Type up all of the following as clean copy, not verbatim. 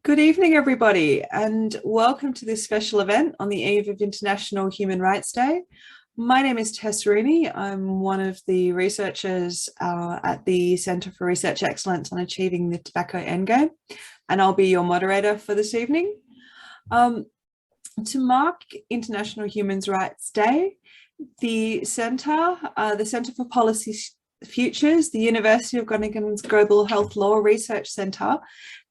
Good evening, everybody, and welcome to this special event on the eve of International Human Rights Day. My name is Tess Rooney. I'm one of the researchers at the Centre for Research Excellence on Achieving the Tobacco Endgame, and I'll be your moderator for this evening. To mark International Human Rights Day, the Centre for Policy Futures, the University of Groningen's Global Health Law Research Centre,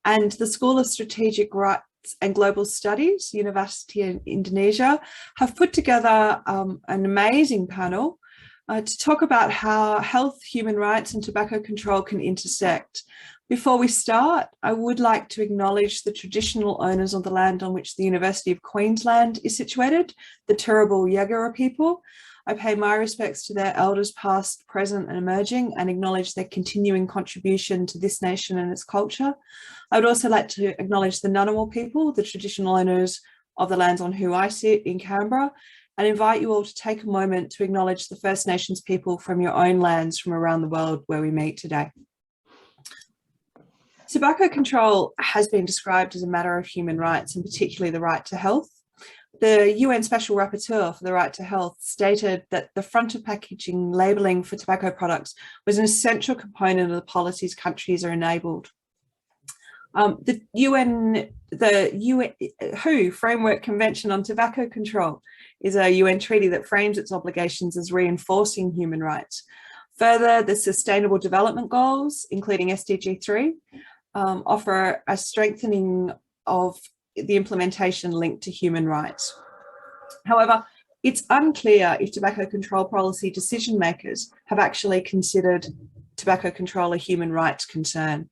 and the School of Strategic Rights and Global Studies, University of Indonesia, have put together an amazing panel to talk about how health, human rights and tobacco control can intersect. Before we start, I would like to acknowledge the traditional owners of the land on which the University of Queensland is situated, the Turrbal Yagara people. I pay my respects to their elders past, present and emerging, and acknowledge their continuing contribution to this nation and its culture. I would also like to acknowledge the Ngunnawal people, the traditional owners of the lands on who I sit in Canberra, and invite you all to take a moment to acknowledge the First Nations people from your own lands from around the world where we meet today. Tobacco control has been described as a matter of human rights, and particularly the right to health. The UN Special Rapporteur for the Right to Health stated that the front of packaging labelling for tobacco products was an essential component of the policies countries are enabled. The WHO Framework Convention on Tobacco Control is a UN treaty that frames its obligations as reinforcing human rights. Further, the Sustainable Development Goals, including SDG 3, offer a strengthening of the implementation linked to human rights. However, it's unclear if tobacco control policy decision makers have actually considered tobacco control a human rights concern.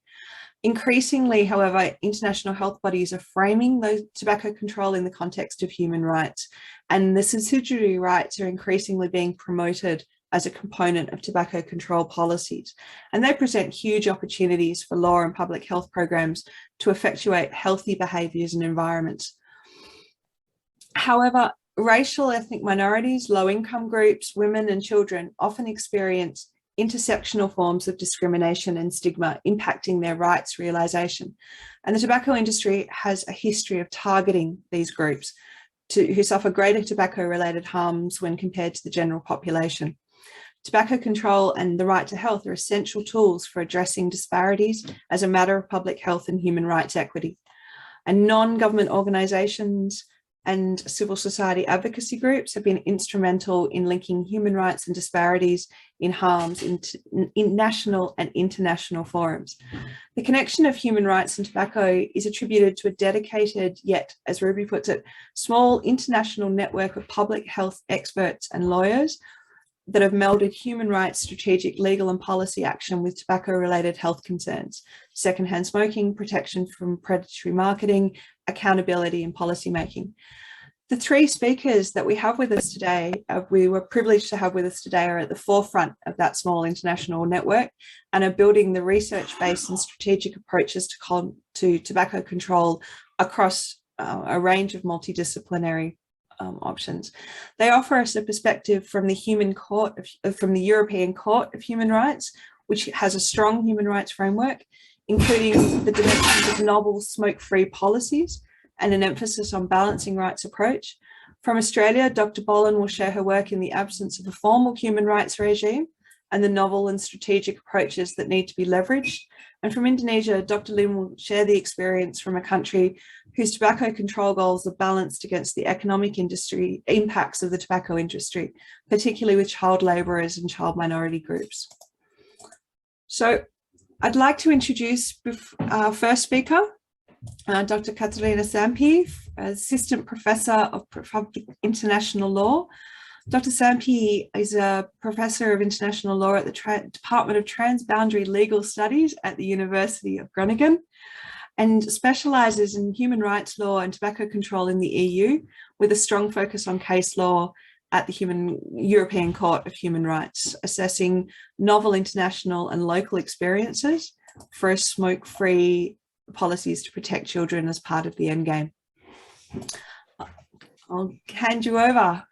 Increasingly, however, international health bodies are framing those tobacco control in the context of human rights, and the subsidiary rights are increasingly being promoted as a component of tobacco control policies. And they present huge opportunities for law and public health programs to effectuate healthy behaviours and environments. However, racial ethnic minorities, low-income groups, women and children often experience intersectional forms of discrimination and stigma impacting their rights realisation. And the tobacco industry has a history of targeting these groups who suffer greater tobacco-related harms when compared to the general population. Tobacco control and the right to health are essential tools for addressing disparities as a matter of public health and human rights equity. And non-government organisations and civil society advocacy groups have been instrumental in linking human rights and disparities in harms in national and international forums. The connection of human rights and tobacco is attributed to a dedicated, yet, as Ruby puts it, small international network of public health experts and lawyers that have melded human rights, strategic, legal and policy action with tobacco-related health concerns, secondhand smoking, protection from predatory marketing, accountability and policy making. The three speakers that we have with us today, we were privileged to have with us today, are at the forefront of that small international network and are building the research-based and strategic approaches to tobacco control across a range of multidisciplinary options. They offer us a perspective from the European Court of Human Rights, which has a strong human rights framework, including the dimensions of novel smoke-free policies and an emphasis on balancing rights approach. From Australia, Dr Brolan will share her work in the absence of a formal human rights regime and the novel and strategic approaches that need to be leveraged. And from Indonesia, Dr Lin will share the experience from a country whose tobacco control goals are balanced against the economic industry impacts of the tobacco industry, particularly with child labourers and child minority groups. So I'd like to introduce our first speaker, Dr Katerina Tsampi, Assistant Professor of International Law. Dr Tsampi is a Professor of International Law at the Department of Transboundary Legal Studies at the University of Groningen and specialises in human rights law and tobacco control in the EU with a strong focus on case law at the European Court of Human Rights, assessing novel international and local experiences for smoke-free policies to protect children as part of the Endgame. I'll hand you over.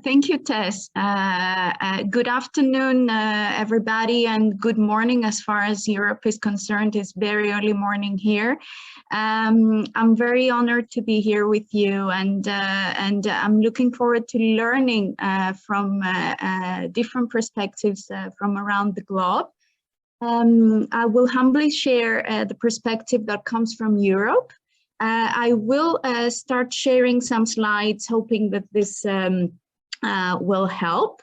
Thank you, Tess. Good afternoon, everybody, and good morning as far as Europe is concerned. It's very early morning here. I'm very honored to be here with you, and I'm looking forward to learning from different perspectives from around the globe. I will humbly share the perspective that comes from Europe. I will start sharing some slides, hoping that this will help.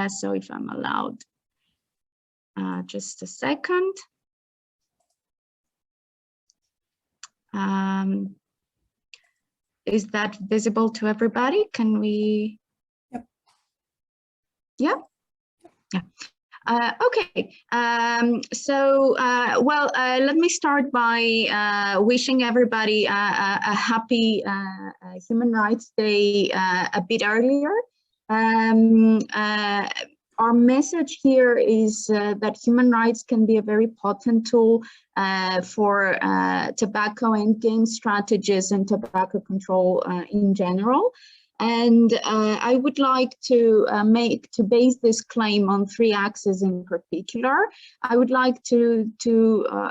So if I'm allowed, just a second. Is that visible to everybody? Can we? Yep. Yeah. Yeah. Okay. Let me start by wishing everybody a happy Human Rights Day a bit earlier. Our message here is that human rights can be a very potent tool for tobacco endgame strategies and tobacco control in general. And I would like to base this claim on three axes in particular. I would like to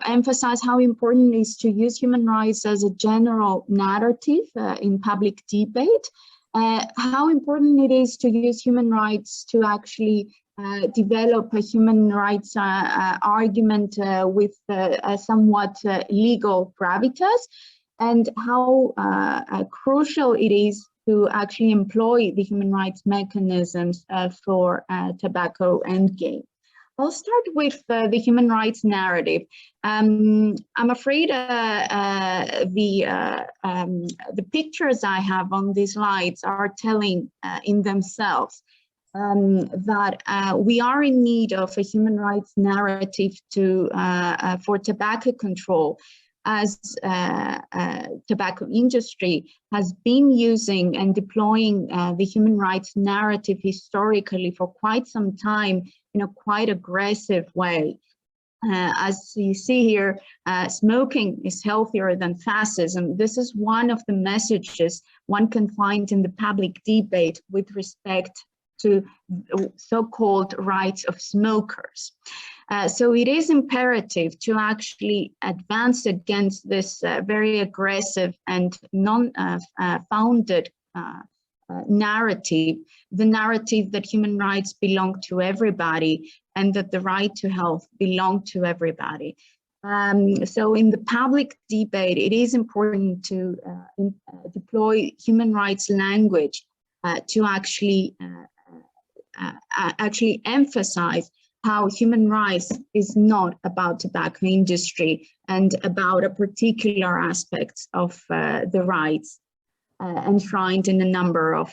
emphasize how important it is to use human rights as a general narrative in public debate. How important it is to use human rights to actually develop a human rights argument with a somewhat legal gravitas, and how crucial it is to actually employ the human rights mechanisms for tobacco endgame. I'll start with the human rights narrative. I'm afraid the pictures I have on these slides are telling in themselves that we are in need of a human rights narrative for tobacco control, as tobacco industry has been using and deploying the human rights narrative historically for quite some time in a quite aggressive way. As you see here, smoking is healthier than fascism. This is one of the messages one can find in the public debate with respect to so-called rights of smokers. So it is imperative to actually advance against this very aggressive and non-founded narrative, the narrative that human rights belong to everybody and that the right to health belong to everybody. So in the public debate, it is important to deploy human rights language to actually emphasize how human rights is not about tobacco industry and about a particular aspect of the rights enshrined in a number of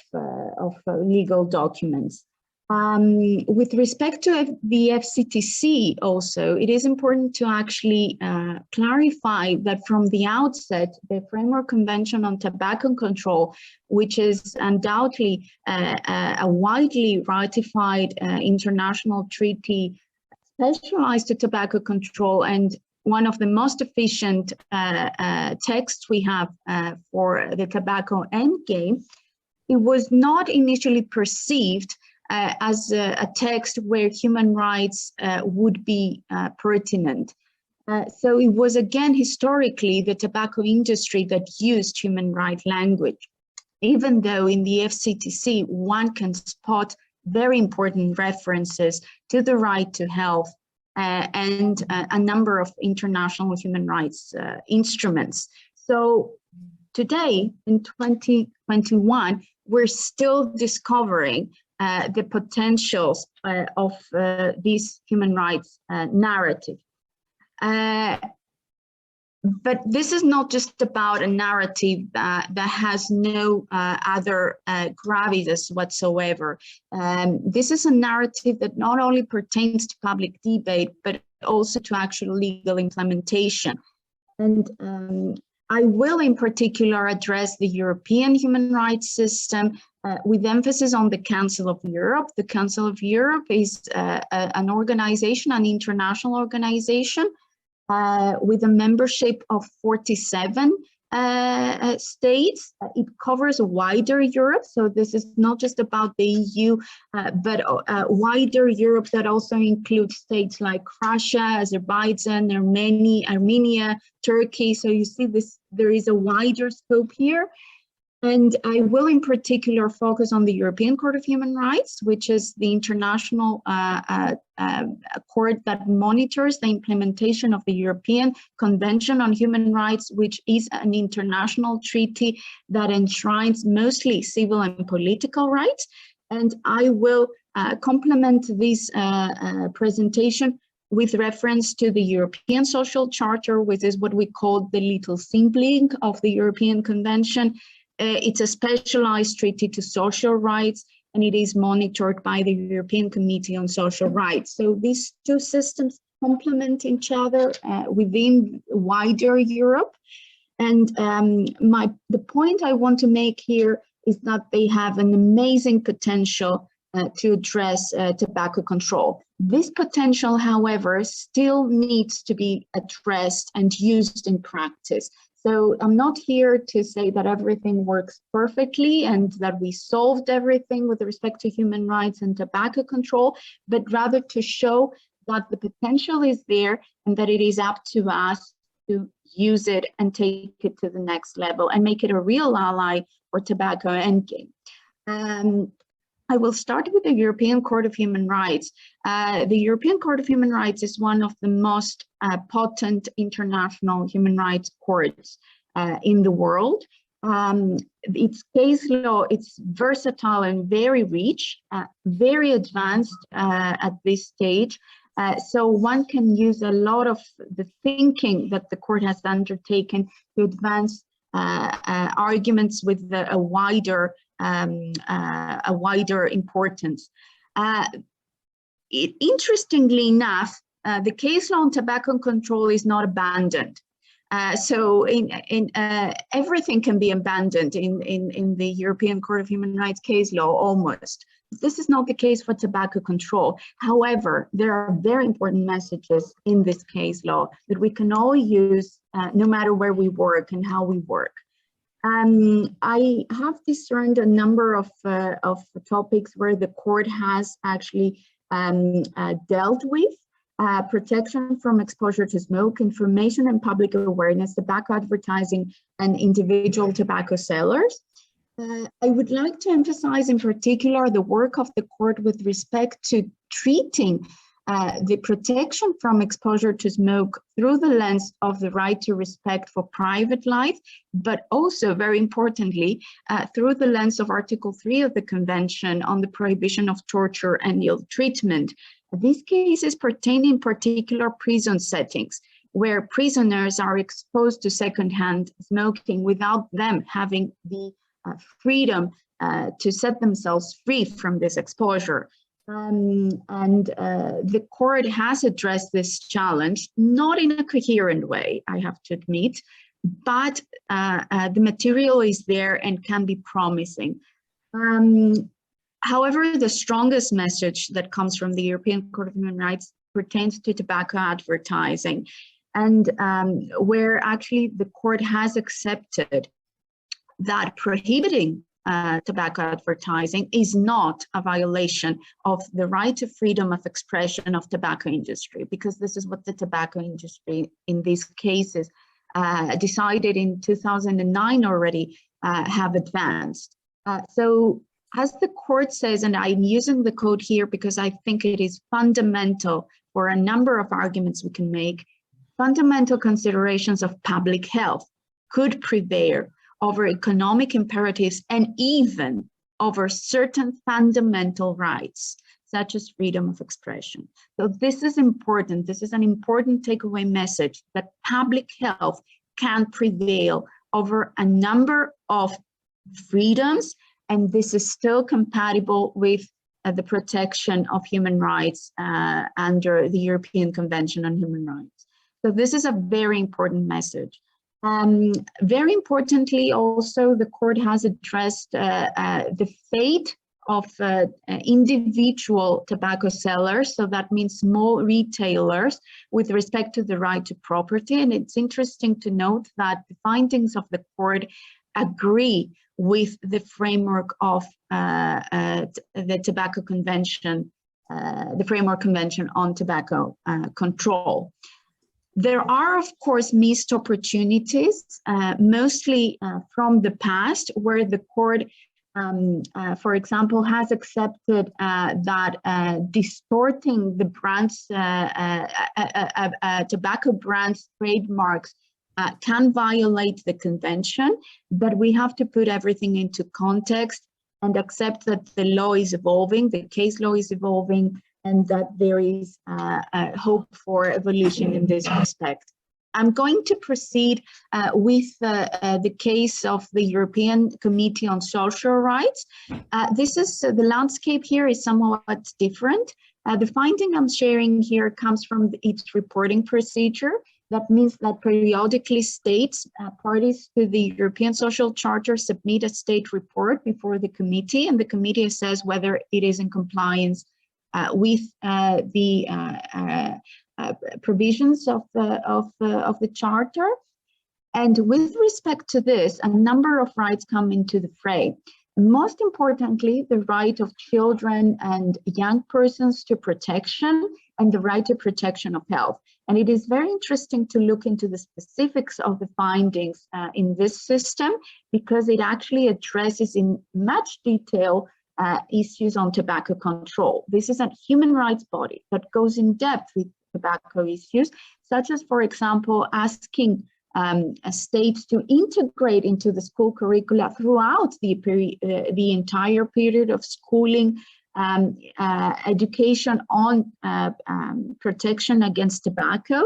legal documents. With respect to the FCTC also, it is important to actually clarify that from the outset, the Framework Convention on Tobacco Control, which is undoubtedly a widely ratified international treaty specialized to tobacco control and one of the most efficient texts we have for the tobacco endgame, it was not initially perceived as a text where human rights would be pertinent. So it was again historically the tobacco industry that used human rights language, even though in the FCTC one can spot very important references to the right to health and a number of international human rights instruments. So today in 2021, we're still discovering the potentials of this human rights narrative. But this is not just about a narrative that has no other gravitas whatsoever. This is a narrative that not only pertains to public debate, but also to actual legal implementation. And I will in particular address the European human rights system with emphasis on the Council of Europe. The Council of Europe is an organization, an international organization with a membership of 47 states. It covers wider Europe. So this is not just about the EU, but wider Europe that also includes states like Russia, Azerbaijan, Armenia, Turkey. So you see this, there is a wider scope here. And I will in particular focus on the European Court of Human Rights, which is the international court that monitors the implementation of the European Convention on Human Rights, which is an international treaty that enshrines mostly civil and political rights. And I will complement this presentation with reference to the European Social Charter, which is what we call the little sibling of the European Convention. It's a specialized treaty to social rights, and it is monitored by the European Committee on Social Rights. So these two systems complement each other within wider Europe. And the point I want to make here is that they have an amazing potential to address tobacco control. This potential, however, still needs to be addressed and used in practice. So I'm not here to say that everything works perfectly and that we solved everything with respect to human rights and tobacco control, but rather to show that the potential is there and that it is up to us to use it and take it to the next level and make it a real ally for tobacco endgame. I will start with the European Court of Human Rights. The European Court of Human Rights is one of the most potent international human rights courts in the world. Its case law, it's versatile and very rich, very advanced at this stage. So one can use a lot of the thinking that the court has undertaken to advance arguments with a wider importance. Interestingly enough, the case law on tobacco control is not abandoned. So everything can be abandoned in the European Court of Human Rights case law almost. This is not the case for tobacco control. However, there are very important messages in this case law that we can all use no matter where we work and how we work. I have discerned a number of topics where the court has actually dealt with protection from exposure to smoke, information and public awareness, tobacco advertising, and individual tobacco sellers. I would like to emphasize in particular the work of the court with respect to treating the protection from exposure to smoke through the lens of the right to respect for private life, but also, very importantly, through the lens of Article 3 of the Convention on the Prohibition of Torture and Ill Treatment. These cases pertain in particular prison settings, where prisoners are exposed to secondhand smoking without them having the freedom to set themselves free from this exposure. The court has addressed this challenge, not in a coherent way, I have to admit, but the material is there and can be promising. However, the strongest message that comes from the European Court of Human Rights pertains to tobacco advertising, and where actually the court has accepted that prohibiting tobacco advertising is not a violation of the right to freedom of expression of tobacco industry, because this is what the tobacco industry in these cases decided in 2009 already have advanced. So as the court says, and I'm using the quote here because I think it is fundamental for a number of arguments we can make, fundamental considerations of public health could prevail over economic imperatives and even over certain fundamental rights, such as freedom of expression. So this is important. This is an important takeaway message that public health can prevail over a number of freedoms, and this is still compatible with the protection of human rights under the European Convention on Human Rights. So this is a very important message. Very importantly, also, the court has addressed the fate of individual tobacco sellers, so that means small retailers, with respect to the right to property. And it's interesting to note that the findings of the court agree with the framework of the Tobacco Convention, the Framework Convention on Tobacco Control. There are, of course, missed opportunities, mostly from the past, where the court, for example, has accepted that distorting the brands, tobacco brands' trademarks can violate the convention, but we have to put everything into context and accept that the law is evolving, the case law is evolving, and that there is hope for evolution in this respect. I'm going to proceed with the case of the European Committee on Social Rights. This is the landscape here is somewhat different. The finding I'm sharing here comes from its reporting procedure. That means that periodically states, parties to the European Social Charter, submit a state report before the committee, and the committee assesses whether it is in compliance with the provisions of the Charter. And with respect to this, a number of rights come into the fray. Most importantly, the right of children and young persons to protection, and the right to protection of health. And it is very interesting to look into the specifics of the findings in this system, because it actually addresses in much detail issues on tobacco control. This is a human rights body that goes in depth with tobacco issues, such as, for example, asking states to integrate into the school curricula throughout the entire period of schooling education on protection against tobacco,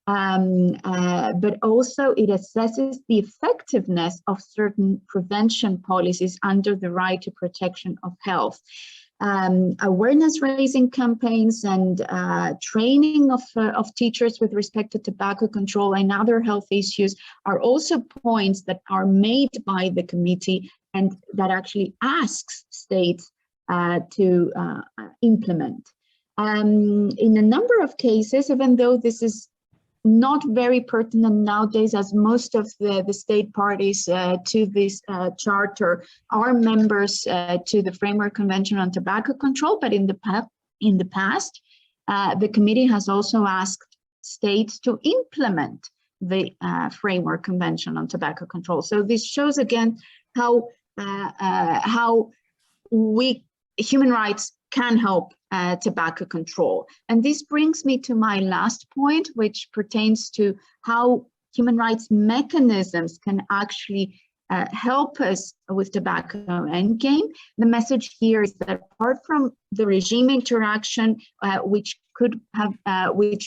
but also it assesses the effectiveness of certain prevention policies under the right to protection of health. Awareness raising campaigns and training of teachers with respect to tobacco control and other health issues are also points that are made by the committee and that actually asks states to implement. In a number of cases, even though this is not very pertinent nowadays, as most of the state parties to this charter are members to the Framework Convention on Tobacco Control, but in the past, the committee has also asked states to implement the Framework Convention on Tobacco Control. So this shows again how human rights can help tobacco control. And this brings me to my last point, which pertains to how human rights mechanisms can actually help us with tobacco endgame. The message here is that apart from the regime interaction, which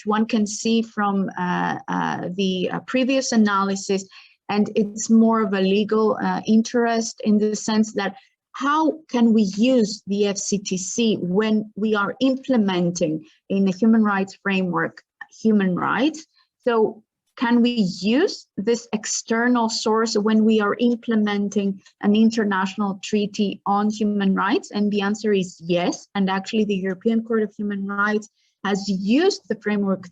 one can see from the previous analysis, and it's more of a legal interest in the sense that how can we use the FCTC when we are implementing in the human rights framework human rights? So can we use this external source when we are implementing an international treaty on human rights? And the answer is yes. And actually the European Court of Human Rights has used the Framework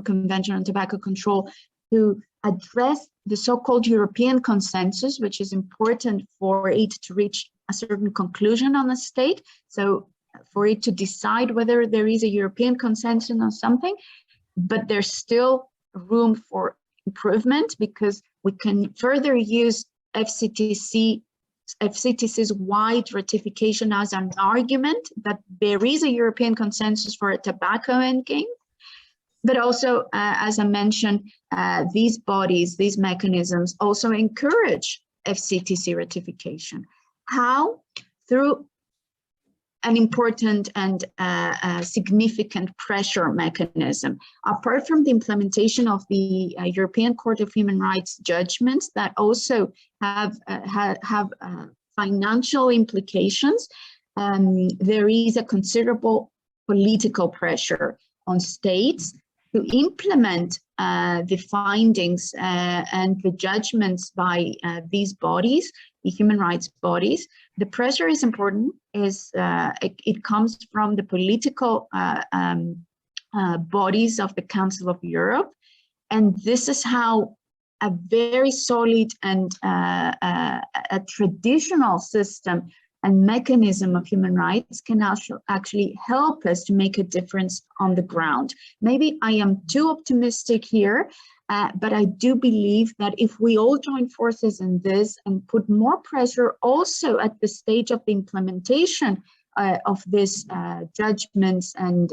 Convention on Tobacco Control to address the so-called European consensus, which is important for it to reach a certain conclusion on a state. So for it to decide whether there is a European consensus on something, but there's still room for improvement because we can further use FCTC's wide ratification as an argument that there is a European consensus for a tobacco endgame. But also, as I mentioned, these bodies, these mechanisms also encourage FCTC ratification. How? Through an important and significant pressure mechanism. Apart from the implementation of the European Court of Human Rights judgments that also have financial implications, there is a considerable political pressure on states to implement the findings and the judgments by these bodies the human rights bodies. The pressure is important. It comes from the political bodies of the Council of Europe, and this is how a very solid and a traditional system and mechanism of human rights can actually help us to make a difference on the ground. Maybe I am too optimistic here, but I do believe that if we all join forces in this and put more pressure also at the stage of the implementation of these judgments and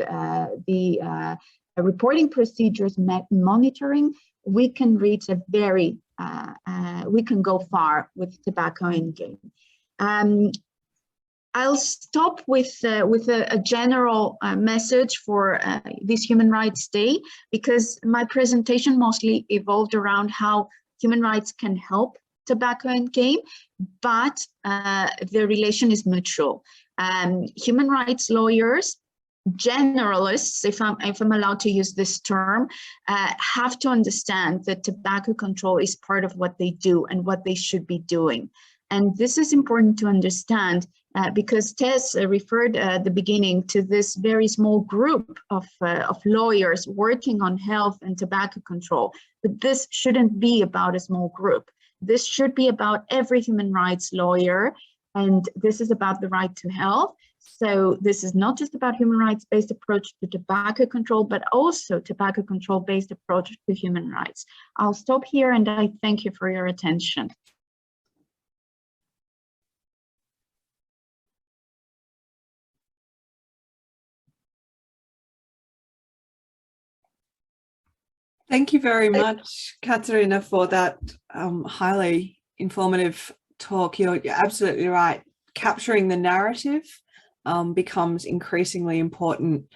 the reporting procedures, monitoring, we can reach a very, we can go far with Tobacco Endgame. I'll stop with a general message for this Human Rights Day, because my presentation mostly evolved around how human rights can help Tobacco Endgame, but the relation is mutual. Human rights lawyers, generalists, if I'm allowed to use this term, have to understand that tobacco control is part of what they do and what they should be doing. And this is important to understand because Tess referred at the beginning to this very small group of lawyers working on health and tobacco control. But this shouldn't be about a small group. This should be about every human rights lawyer, and this is about the right to health. So this is not just about human rights-based approach to tobacco control, but also tobacco control-based approach to human rights. I'll stop here and I thank you for your attention. Thank you very much, Katerina, for that highly informative talk. You're absolutely right. Capturing the narrative becomes increasingly important.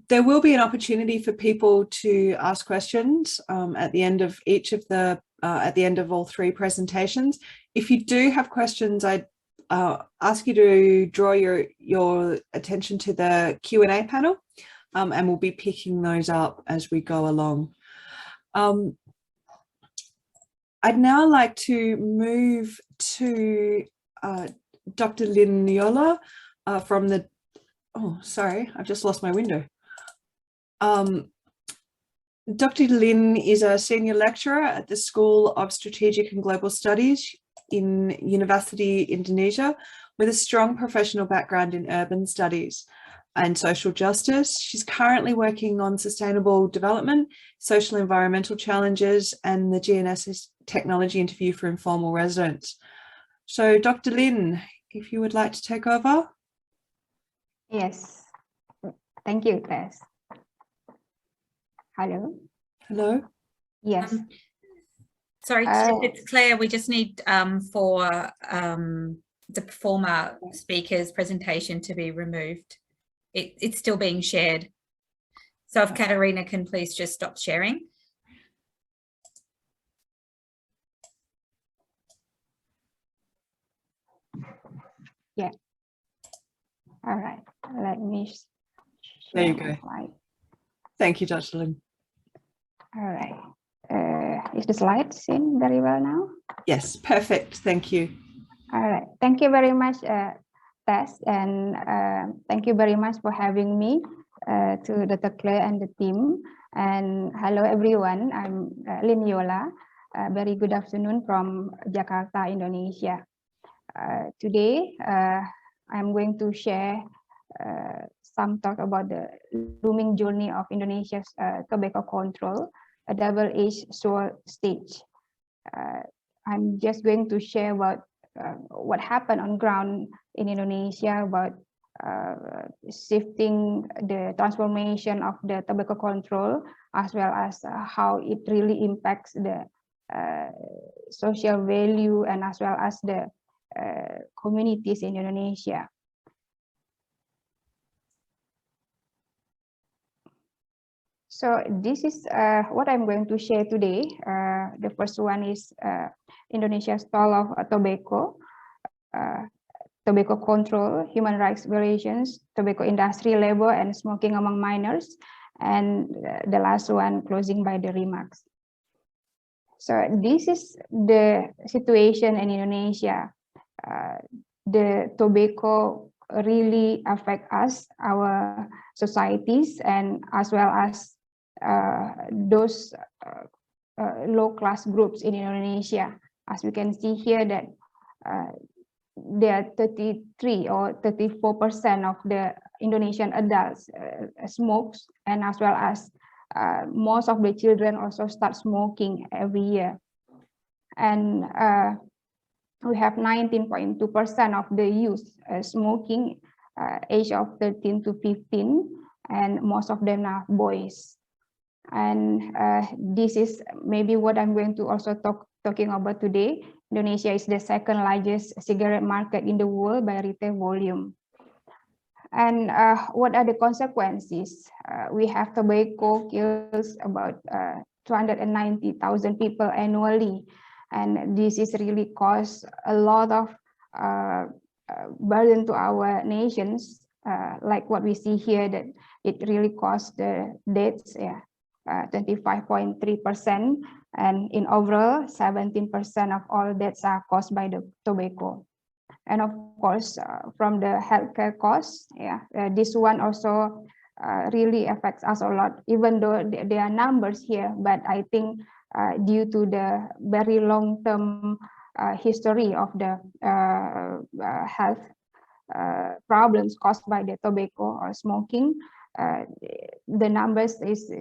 There will be an opportunity for people to ask questions at the end of each of the at the end of all three presentations. If you do have questions, I'd ask you to draw your attention to the Q&A panel, and we'll be picking those up as we go along. I'd now like to move to Dr. Lin Yola from the, oh, sorry, I've just lost my window. Dr. Lin is a senior lecturer at the School of Strategic and Global Studies in University Indonesia, with a strong professional background in urban studies and social justice. She's currently working on sustainable development, social environmental challenges, and the GNSS technology interview for informal residents. So Dr. Lin, if you would like to take over. Yes, thank you, Tess. Hello. Hello. Yes. Sorry, it's Claire. We just need for the former speaker's presentation to be removed. It's still being shared. So if Katerina can please just stop sharing. Yeah. All right. Let me. There you go. Thank you, Dr. Lin. All right. Is the slide seen very well now? Yes, perfect. Thank you. All right. Thank you very much, Tess, and thank you very much for having me to Dr. Claire and the team. And hello, everyone. I'm Lin Yola. Very good afternoon from Jakarta, Indonesia. Today, I'm going to share some talk about the looming journey of Indonesia's tobacco control, a double-edged sword stage. I'm just going to share about what happened on ground in Indonesia, about shifting the transformation of the tobacco control, as well as how it really impacts the social value and as well as the communities in Indonesia. So this is what I'm going to share today. The first one is Indonesia's toll of tobacco, tobacco control, human rights violations, tobacco industry, labor, and smoking among minors. And the last one, closing by the remarks. So this is the situation in Indonesia. The tobacco really affect us, our societies, and as well as those low-class groups in Indonesia. As we can see here that there are 33 or 34% of the Indonesian adults smokes, and as well as most of the children also start smoking every year. And we have 19.2% of the youth smoking age of 13 to 15, and most of them are boys. And this is maybe what I'm going to also talking about today. Indonesia is the second largest cigarette market in the world by retail volume. And what are the consequences? We have tobacco kills about 290,000 people annually. And this is really cause a lot of burden to our nations, like what we see here, that it really caused the deaths, 25.3%, and in overall 17% of all deaths are caused by the tobacco. And of course, from the healthcare costs, this one also really affects us a lot, even though there are numbers here, but I think due to the very long-term history of the health problems caused by the tobacco or smoking, the numbers is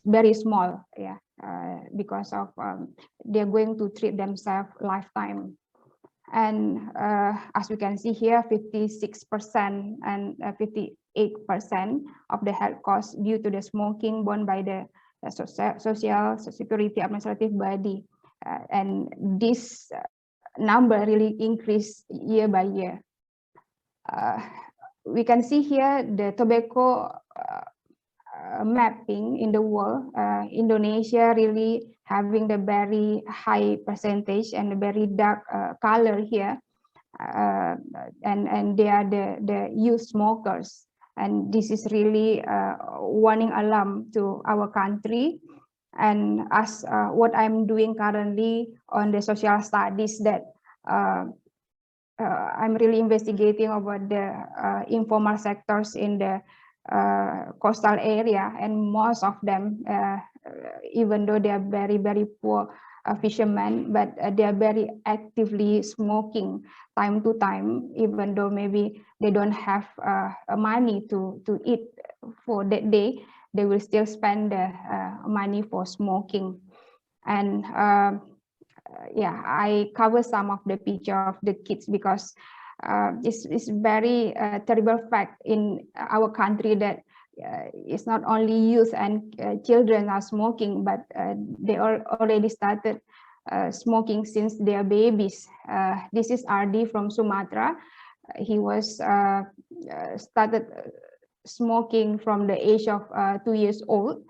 very small, because of they're going to treat themselves lifetime. And as we can see here, 56% and 58% of the health costs due to the smoking borne by the Social Security Administrative Body, and this number really increased year by year. We can see here the tobacco mapping in the world. Indonesia really having the very high percentage and the very dark color here, and they are the youth smokers, and this is really warning alarm to our country. And as what I'm doing currently on the social studies, that I'm really investigating about the informal sectors in the coastal area, and most of them, even though they are very, very poor fishermen, but they are very actively smoking time to time, even though maybe they don't have money to eat for that day, they will still spend the money for smoking. And I cover some of the picture of the kids because it's very terrible fact in our country that it's not only youth and children are smoking, but they already started smoking since they are babies. This is RD from Sumatra. He was started smoking from the age of 2 years old.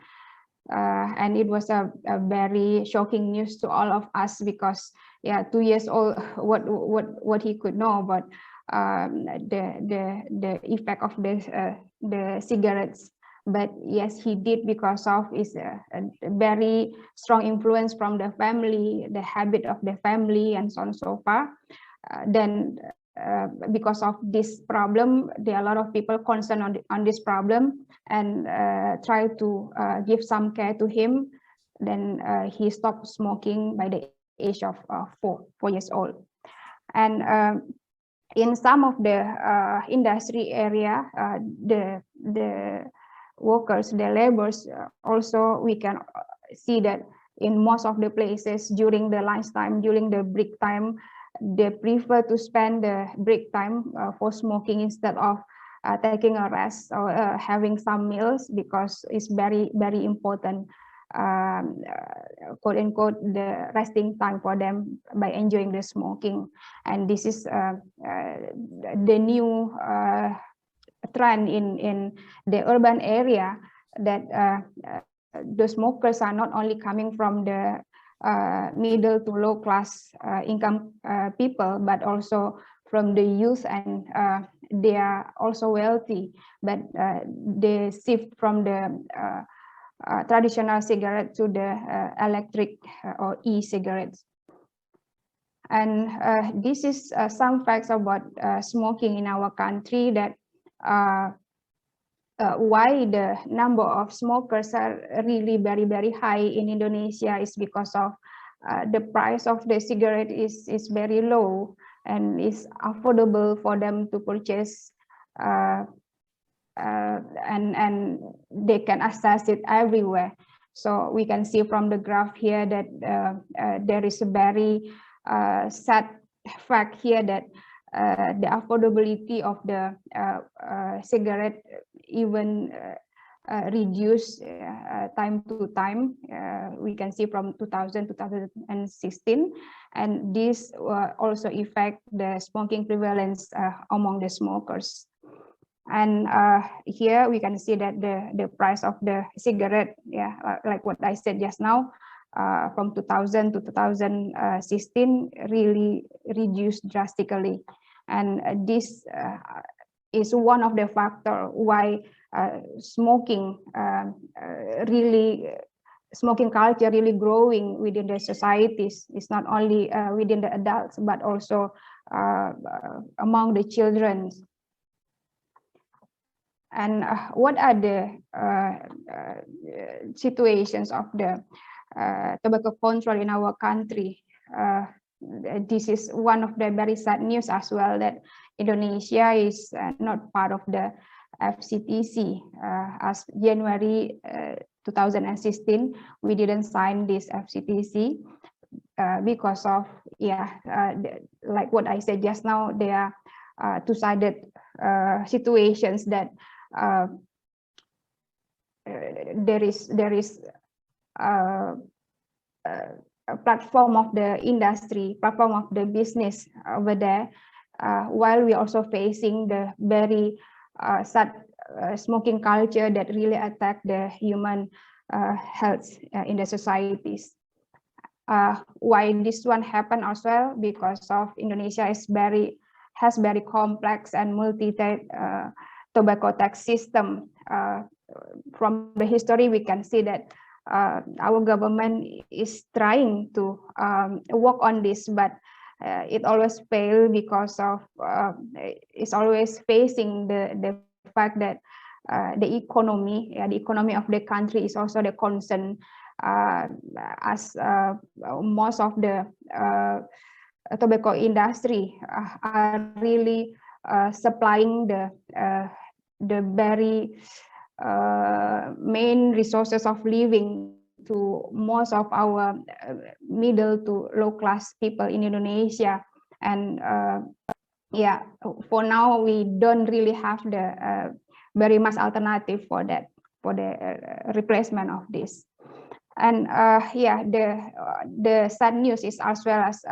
And it was a very shocking news to all of us, because 2 years old, what he could know about the effect of the cigarettes. But yes, he did, because of his a very strong influence from the family, the habit of the family, and so on and so forth. Then because of this problem, there are a lot of people concerned on this problem, and try to give some care to him. Then he stopped smoking by the age of 4 years old. And in some of the industry area, the workers, the laborers, also we can see that in most of the places during the lunchtime, during the break time, they prefer to spend the break time for smoking instead of taking a rest or having some meals, because it's very, very important, quote unquote, the resting time for them by enjoying the smoking. And this is the new trend in the urban area, that the smokers are not only coming from the middle to low class income people, but also from the youth, and they are also wealthy, but they shift from the traditional cigarette to the electric or e-cigarettes. And this is some facts about smoking in our country, that why the number of smokers are really very, very high in Indonesia is because of the price of the cigarette is very low and is affordable for them to purchase, and they can access it everywhere. So we can see from the graph here that there is a very sad fact here that the affordability of the cigarette even reduced time to time. We can see from 2016, and this also affect the smoking prevalence among the smokers. And here we can see that the price of the cigarette, like what I said just now, from 2000 to 2016 really reduced drastically. And this is one of the factors why smoking culture really growing within the societies. It's not only within the adults, but also among the children. And what are the situations of the tobacco control in our country? This is one of the very sad news as well, that Indonesia is not part of the FCTC. As January 2016, we didn't sign this FCTC because of, like what I said just now, there are two-sided situations that there is a platform of the industry, platform of the business over there, while we also facing the very sad smoking culture that really attack the human health in the societies. Why this one happened as well? Because of Indonesia has very complex and multi-layered tobacco tax system. From the history, we can see that our government is trying to work on this, but it always fails because of it's always facing the fact that the economy of the country is also the concern, as most of the tobacco industry are really supplying the very main resources of living to most of our middle to low class people in Indonesia. And for now we don't really have the very much alternative for that, for the replacement of this. And the sad news is as well as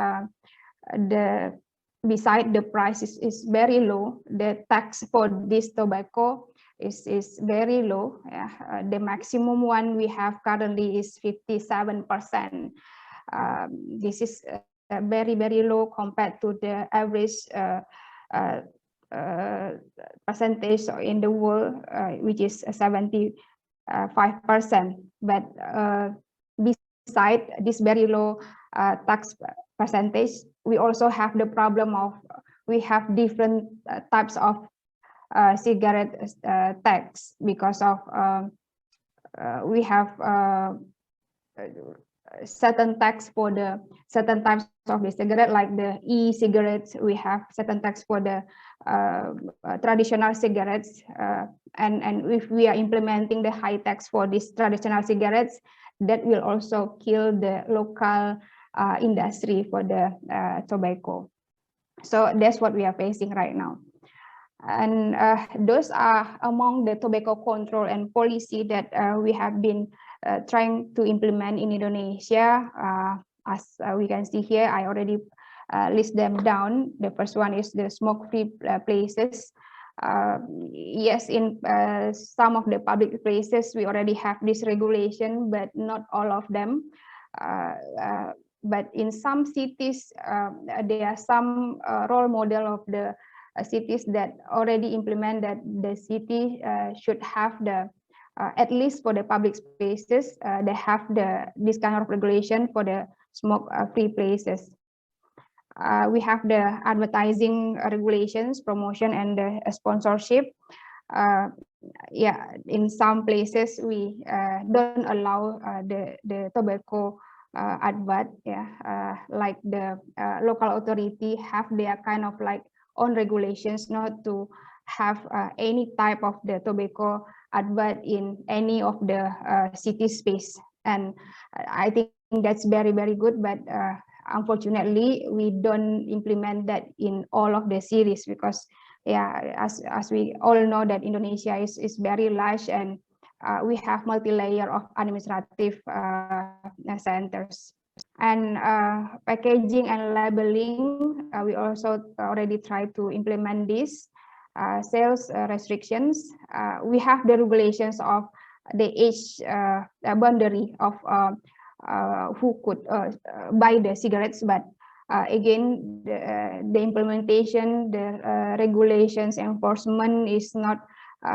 beside the price is very low, the tax for this tobacco is very low. The maximum one we have currently is 57%. This is very, very low compared to the average percentage in the world, which is 75%. But beside this very low tax percentage, we also have the problem of we have different types of cigarette tax, because of we have certain tax for the certain types of the cigarette, like the e-cigarettes. We have certain tax for the traditional cigarettes, and if we are implementing the high tax for these traditional cigarettes, that will also kill the local industry for the tobacco. So that's what we are facing right now. And those are among the tobacco control and policy that we have been trying to implement in Indonesia. As we can see here, I already list them down. The first one is the smoke-free places. Yes, in some of the public places, we already have this regulation, but not all of them. But in some cities, there are some role model of the cities that already implement that the city should have the at least for the public spaces, they have this kind of regulation for the smoke-free places. We have the advertising regulations, promotion, and the sponsorship. Yeah, in some places we don't allow the tobacco advert. Yeah, like the local authority have their kind of like own regulations not to have any type of the tobacco advert in any of the city space. And I think that's very, very good, but unfortunately we don't implement that in all of the cities, because yeah, as we all know that Indonesia is very large, and we have multi-layer of administrative centers. And packaging and labeling, we also already tried to implement this. Sales restrictions, we have the regulations of the age boundary of who could buy the cigarettes, but again, the implementation, the regulations, enforcement is not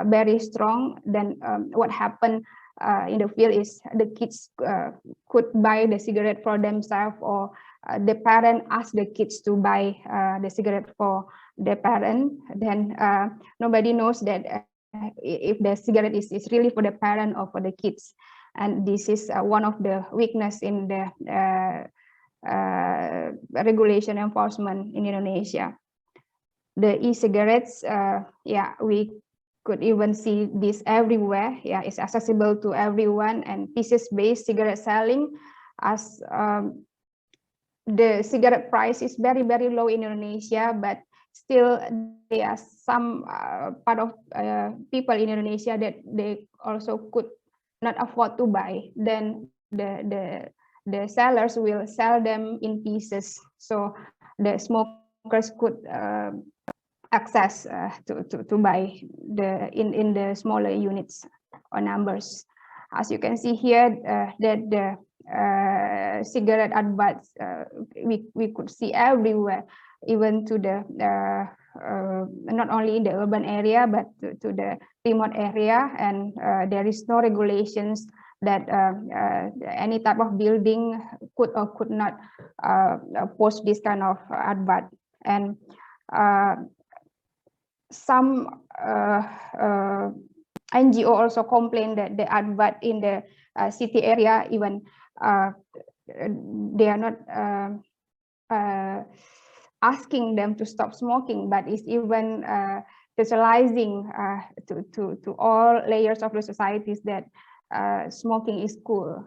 very strong. Then what happened in the field is the kids could buy the cigarette for themselves, or the parent asked the kids to buy the cigarette for the parent. Then nobody knows that if the cigarette is really for the parent or for the kids. And this is one of the weakness in the regulation enforcement in Indonesia. The e-cigarettes, yeah, we could even see this everywhere. Yeah, it's accessible to everyone, and pieces-based cigarette selling, as the cigarette price is very, very low in Indonesia, but still there are some part of people in Indonesia that they also could not afford to buy. Then the sellers will sell them in pieces, so the smokers could access to buy in the smaller units or numbers. As you can see here, that the cigarette adverts we could see everywhere, even to the not only in the urban area but to the remote area, and there is no regulations that any type of building could or could not post this kind of advert. And some NGO also complain that the advert in the city area, even they are not asking them to stop smoking, but it's even socializing to all layers of the societies that smoking is cool.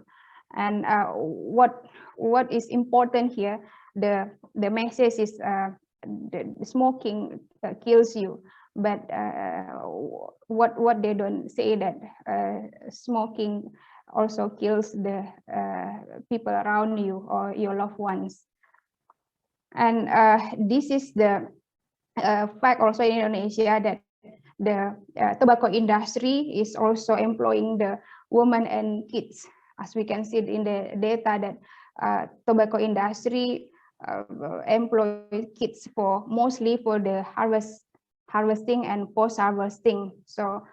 And what is important here, the message is the smoking kills you, but what they don't say that smoking also kills the people around you or your loved ones. And this is the fact also in Indonesia, that the tobacco industry is also employing the women and kids. As we can see in the data, that tobacco industry employ kids mostly for the harvesting and post-harvesting. So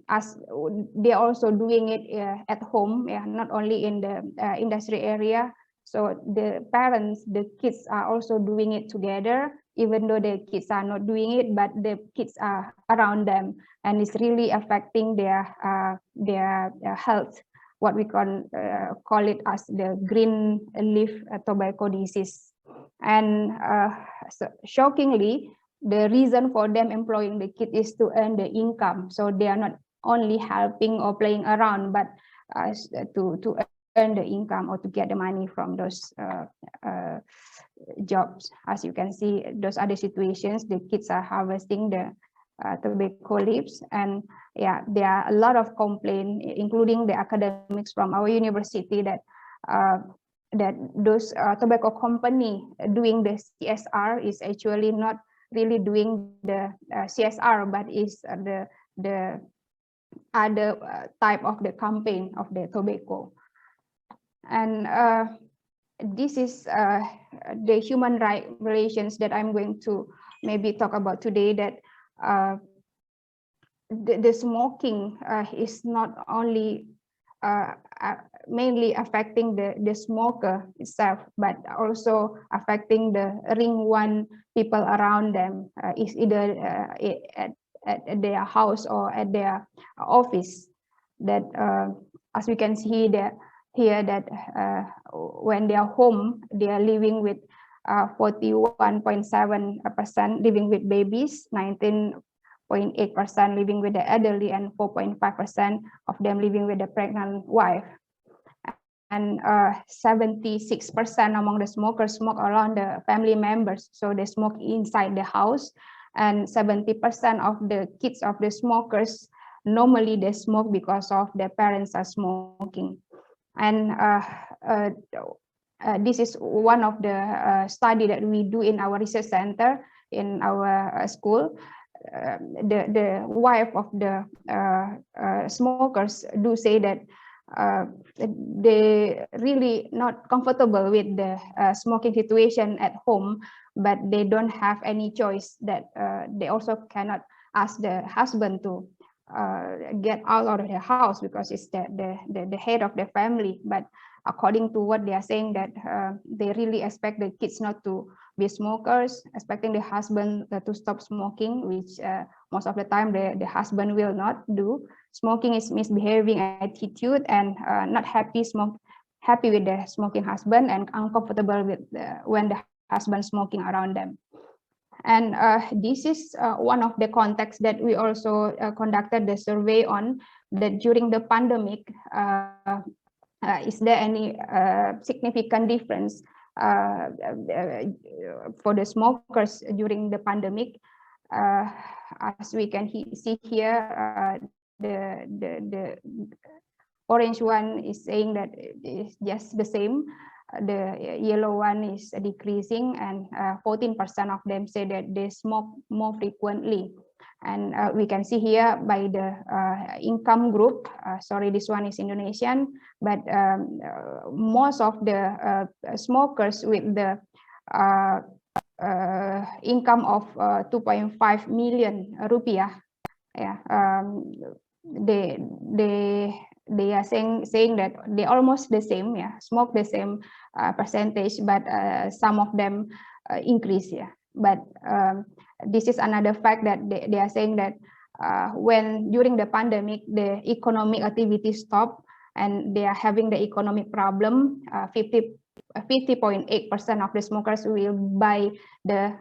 as they're also doing it at home, yeah, not only in the industry area. So the parents, the kids are also doing it together, even though the kids are not doing it, but the kids are around them, and it's really affecting their health. What we can call it as the green leaf tobacco disease. And so shockingly, the reason for them employing the kid is to earn the income. So they are not only helping or playing around, but to earn the income or to get the money from those jobs. As you can see, those are the situations. The kids are harvesting the tobacco leaves, and yeah, there are a lot of complaints, including the academics from our university, that that those tobacco company doing the CSR is actually not really doing the CSR, but is the other type of the campaign of the tobacco. And this is the human rights relations that I'm going to maybe talk about today, that the smoking is not only mainly affecting the smoker itself, but also affecting the ring one people around them, is either at their house or at their office. That as we can see that here, that when they are home, they are living with 41.7% living with babies, 19.8% living with the elderly, and 4.5% of them living with the pregnant wife. And 76% among the smokers smoke around the family members, so they smoke inside the house. And 70% of the kids of the smokers, normally they smoke because of their parents are smoking. And this is one of the study that we do in our research center in our school. The wife of the smokers do say that they really not comfortable with the smoking situation at home, but they don't have any choice, that they also cannot ask the husband to get out of the house because it's the head of the family. But according to what they are saying, that they really expect the kids not to be smokers, expecting the husband to stop smoking, which most of the time the husband will not do. Smoking is misbehaving attitude, and not happy with the smoking husband, and uncomfortable with when the husband smoking around them. And this is one of the contexts that we also conducted the survey on, that during the pandemic, is there any significant difference for the smokers during the pandemic? As we can see here, the orange one is saying that it's just the same. The yellow one is decreasing, and 14% of them say that they smoke more frequently. And we can see here by the income group, sorry, this one is Indonesian, but most of the smokers with the income of 2.5 million rupiah, yeah, they are saying that they almost the same, yeah, smoke the same percentage, but some of them increase, yeah. But this is another fact that they are saying that when during the pandemic the economic activity stopped and they are having the economic problem, 50.8% of the smokers will buy the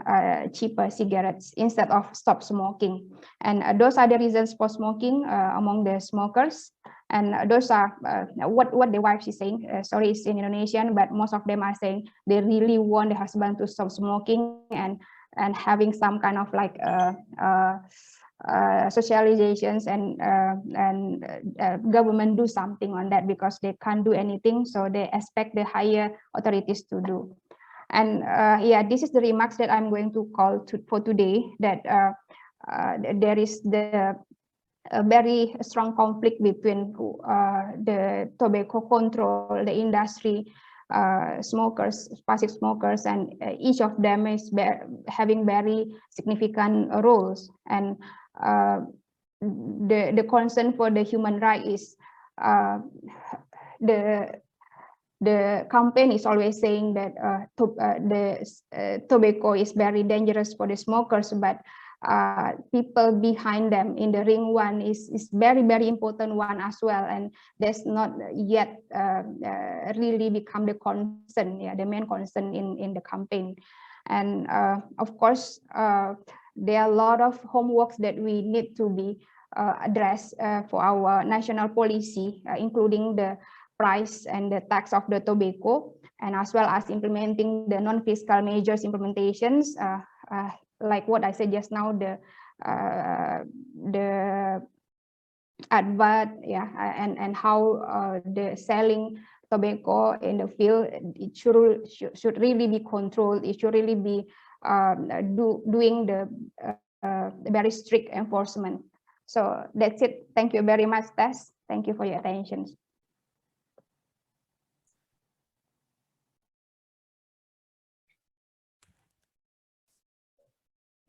cheaper cigarettes instead of stop smoking. And those are the reasons for smoking among the smokers. And those are what the wife is saying. Sorry, it's in Indonesian, but most of them are saying they really want the husband to stop smoking, and having some kind of like socializations, and government do something on that, because they can't do anything, so they expect the higher authorities to do. And yeah, this is the remarks that I'm going to call for today, that there is a very strong conflict between the tobacco control, the industry, smokers, passive smokers, and each of them is having very significant roles. And the concern for the human right is the campaign is always saying that the tobacco is very dangerous for the smokers, but people behind them in the ring one is very important one as well, and that's not yet really become the concern, yeah, the main concern in the campaign. And of course there are a lot of homeworks that we need to be addressed for our national policy, including the price and the tax of the tobacco, and as well as implementing the non-fiscal measures implementations, like what I said just now, the advert, yeah, and how the selling tobacco in the field, it should really be controlled. It should really be doing the very strict enforcement. So that's it. Thank you very much, Tess. Thank you for your attention.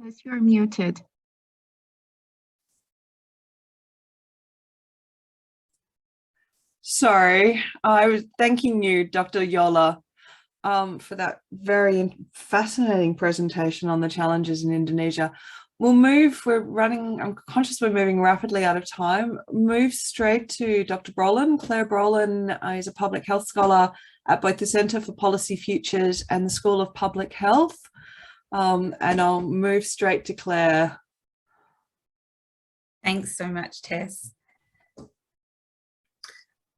Yes, you're muted. sorry. I was thanking you, Dr. Yola, for that very fascinating presentation on the challenges in Indonesia. I'm conscious we're moving rapidly out of time. Move straight to Dr. Brolan. Claire Brolan is a public health scholar at both the Centre for Policy Futures and the School of Public Health. And I'll move straight to Claire. Thanks so much, Tess.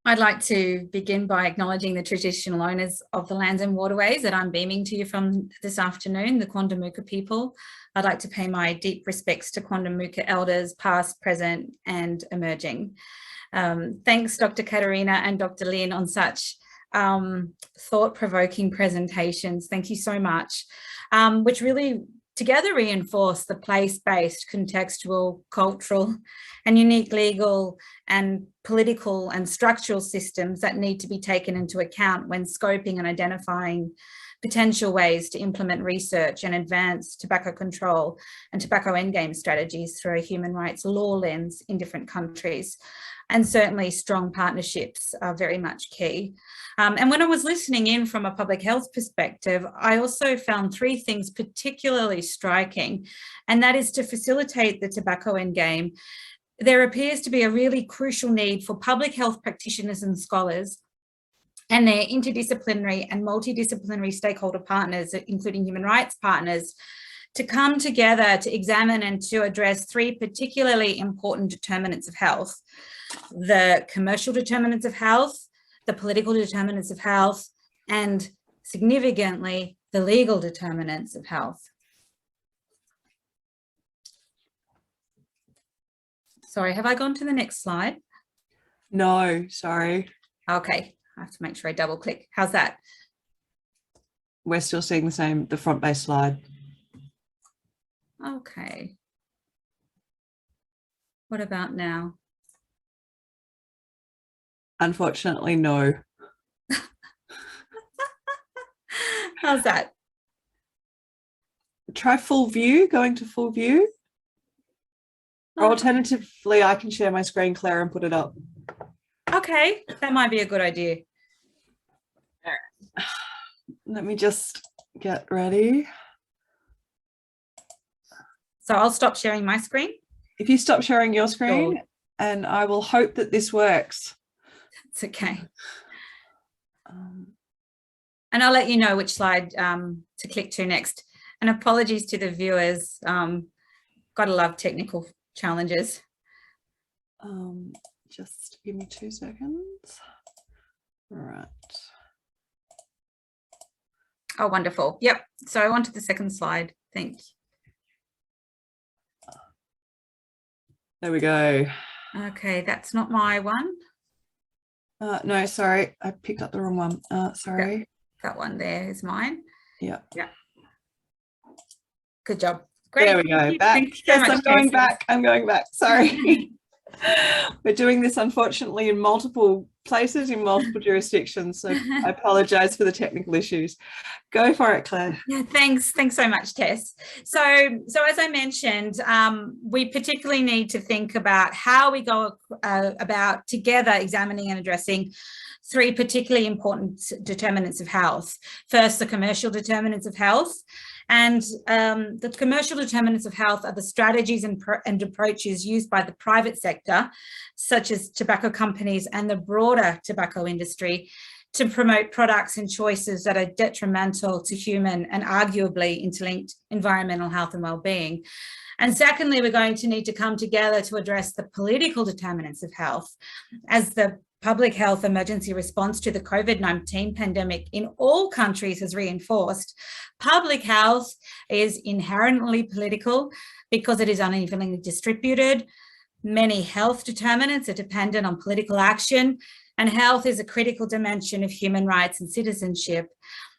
I'd like to begin by acknowledging the traditional owners of the lands and waterways that I'm beaming to you from this afternoon, the Quandamooka people. I'd like to pay my deep respects to Quandamooka elders, past, present, and emerging. Thanks, Dr. Katerina and Dr. Lin, on such thought-provoking presentations. Thank you so much, which really together reinforce the place-based, contextual, cultural, and unique legal and political and structural systems that need to be taken into account when scoping and identifying potential ways to implement research and advance tobacco control and tobacco endgame strategies through a human rights law lens in different countries. And certainly strong partnerships are very much key. And when I was listening in from a public health perspective, I also found three things particularly striking, and that is to facilitate the tobacco endgame. There appears to be a really crucial need for public health practitioners and scholars and their interdisciplinary and multidisciplinary stakeholder partners, including human rights partners, to come together to examine and to address three particularly important determinants of health: the commercial determinants of health, the political determinants of health, and significantly, the legal determinants of health. Sorry, have I gone to the next slide? No, sorry. Okay, I have to make sure I double click. How's that? We're still seeing the front-based slide. Okay. What about now? Unfortunately, no. How's that? Try full view, going to full view. Or alternatively, I can share my screen, Claire, and put it up. Okay, that might be a good idea. Let me just get ready. So I'll stop sharing my screen. If you stop sharing your screen, Sure. And I will hope that this works. It's okay. And I'll let you know which slide to click to next. And apologies to the viewers. Gotta love technical challenges. Just give me 2 seconds. All right. Oh, wonderful. Yep. So on to the second slide. Thank you. There we go. Okay, that's not my one. No, sorry, I picked up the wrong one. Sorry. Yeah, that one there is mine. Yeah. Yeah. Good job. Great. There we go. Back. Thank you so Yes, much, I'm going Casey. back. I'm going back. Sorry. We're doing this, unfortunately, in multiple places, in multiple jurisdictions. So I apologise for the technical issues. Go for it, Claire. Yeah, thanks so much, Tess. So as I mentioned, we particularly need to think about how we go about together examining and addressing three particularly important determinants of health. First, the commercial determinants of health. And the commercial determinants of health are the strategies and approaches used by the private sector, such as tobacco companies and the broader tobacco industry, to promote products and choices that are detrimental to human and arguably interlinked environmental health and well-being. And secondly, we're going to need to come together to address the political determinants of health. As the public health emergency response to the COVID-19 pandemic in all countries has reinforced, public health is inherently political because it is unevenly distributed. Many health determinants are dependent on political action, and health is a critical dimension of human rights and citizenship.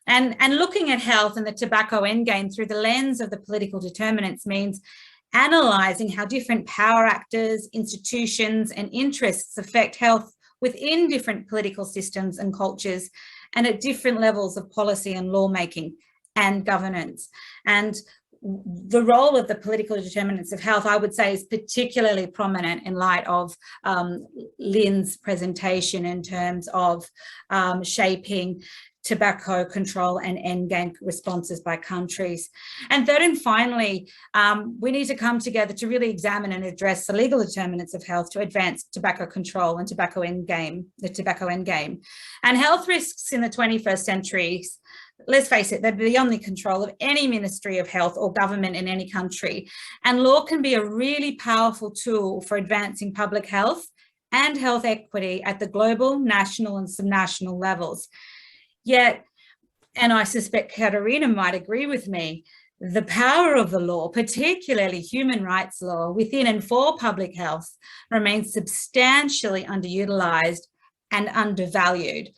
And looking at health and the tobacco endgame through the lens of the political determinants means analysing how different power actors, institutions, and interests affect health within different political systems and cultures and at different levels of policy and lawmaking and governance. And the role of the political determinants of health, I would say, is particularly prominent in light of Lin's presentation in terms of shaping tobacco control and endgame responses by countries. And third and finally, we need to come together to really examine and address the legal determinants of health to advance tobacco control and the tobacco endgame. And health risks in the 21st century, let's face it, they're beyond the control of any Ministry of Health or government in any country. And law can be a really powerful tool for advancing public health and health equity at the global, national and subnational levels. Yet, and I suspect Katerina might agree with me, the power of the law, particularly human rights law within and for public health, remains substantially underutilised and undervalued.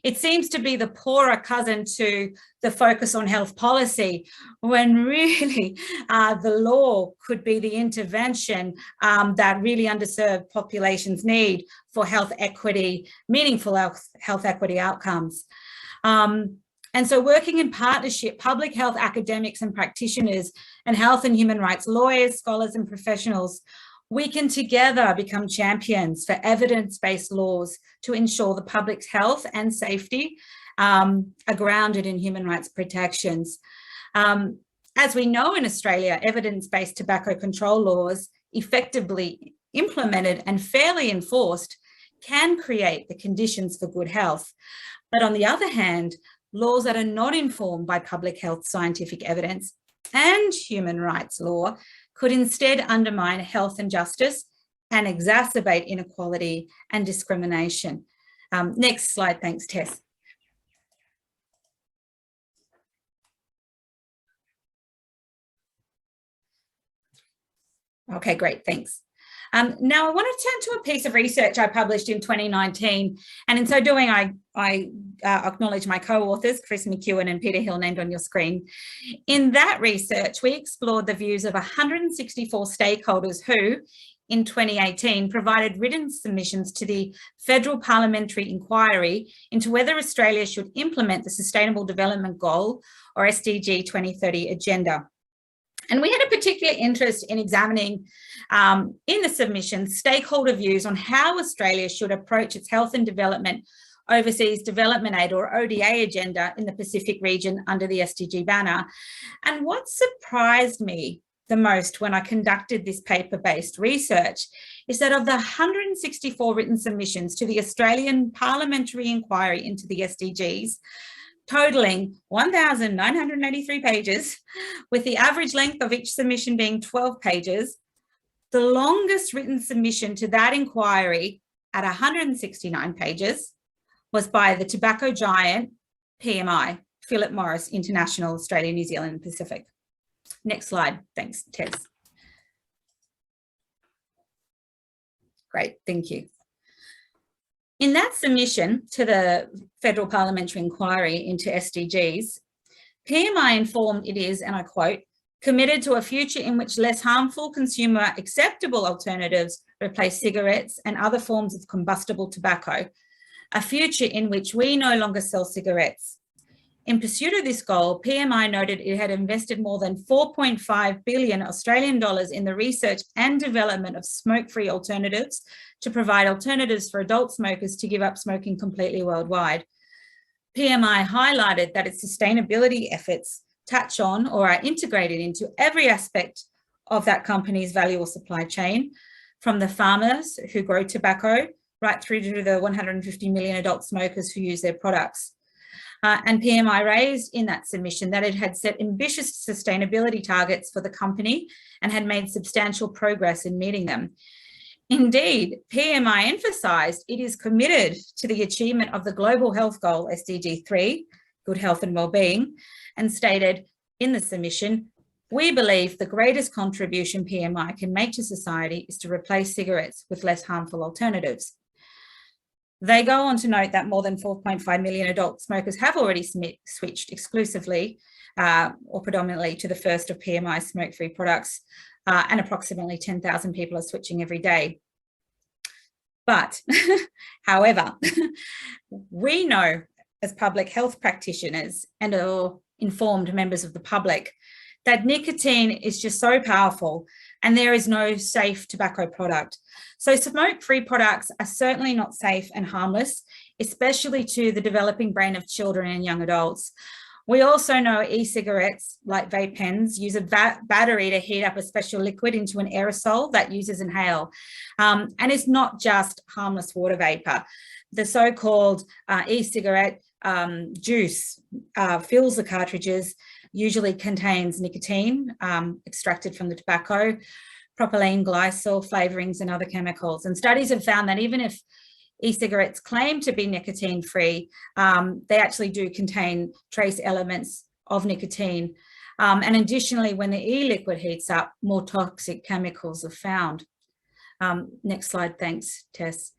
It seems to be the poorer cousin to the focus on health policy, when really the law could be the intervention that really underserved populations need for health equity, meaningful health equity outcomes. And so working in partnership, public health academics and practitioners and health and human rights lawyers, scholars and professionals, we can together become champions for evidence-based laws to ensure the public's health and safety are grounded in human rights protections. As we know in Australia, evidence-based tobacco control laws effectively implemented and fairly enforced can create the conditions for good health. But on the other hand, laws that are not informed by public health scientific evidence and human rights law could instead undermine health and justice and exacerbate inequality and discrimination. Next slide, thanks, Tess. Okay, great, thanks. Now I want to turn to a piece of research I published in 2019, and in so doing I acknowledge my co-authors, Chris McEwen and Peter Hill, named on your screen. In that research, we explored the views of 164 stakeholders who, in 2018, provided written submissions to the Federal Parliamentary Inquiry into whether Australia should implement the Sustainable Development Goal, or SDG 2030 agenda. And we had a particular interest in examining in the submission stakeholder views on how Australia should approach its health and development overseas development aid, or ODA, agenda in the Pacific region under the SDG banner. And what surprised me the most when I conducted this paper-based research is that of the 164 written submissions to the Australian Parliamentary Inquiry into the SDGs, totaling 1,983 pages, with the average length of each submission being 12 pages, the longest written submission to that inquiry at 169 pages was by the tobacco giant PMI, Philip Morris International, Australia, New Zealand and Pacific. Next slide, thanks, Tess. Great, thank you. In that submission to the Federal Parliamentary Inquiry into SDGs, PMI informed it is, and I quote, committed to a future in which less harmful consumer acceptable alternatives replace cigarettes and other forms of combustible tobacco, a future in which we no longer sell cigarettes. In pursuit of this goal, PMI noted it had invested more than 4.5 billion Australian dollars in the research and development of smoke-free alternatives to provide alternatives for adult smokers to give up smoking completely worldwide. PMI highlighted that its sustainability efforts touch on or are integrated into every aspect of that company's value or supply chain, from the farmers who grow tobacco right through to the 150 million adult smokers who use their products. And PMI raised in that submission that it had set ambitious sustainability targets for the company and had made substantial progress in meeting them. Indeed, PMI emphasised it is committed to the achievement of the Global Health Goal, SDG 3, good health and wellbeing, and stated in the submission, we believe the greatest contribution PMI can make to society is to replace cigarettes with less harmful alternatives. They go on to note that more than 4.5 million adult smokers have already switched exclusively or predominantly to the first of PMI's smoke-free products, and approximately 10,000 people are switching every day. But, however, we know as public health practitioners and informed members of the public that nicotine is just so powerful and there is no safe tobacco product. So smoke-free products are certainly not safe and harmless, especially to the developing brain of children and young adults. We also know e-cigarettes, like vape pens, use a battery to heat up a special liquid into an aerosol that users inhale. And it's not just harmless water vapor. The so-called e-cigarette juice fills the cartridges, usually contains nicotine extracted from the tobacco, propylene glycol, flavorings and other chemicals. And studies have found that even if e-cigarettes claim to be nicotine-free, they actually do contain trace elements of nicotine. And additionally, when the e-liquid heats up, more toxic chemicals are found. Next slide, thanks, Tess.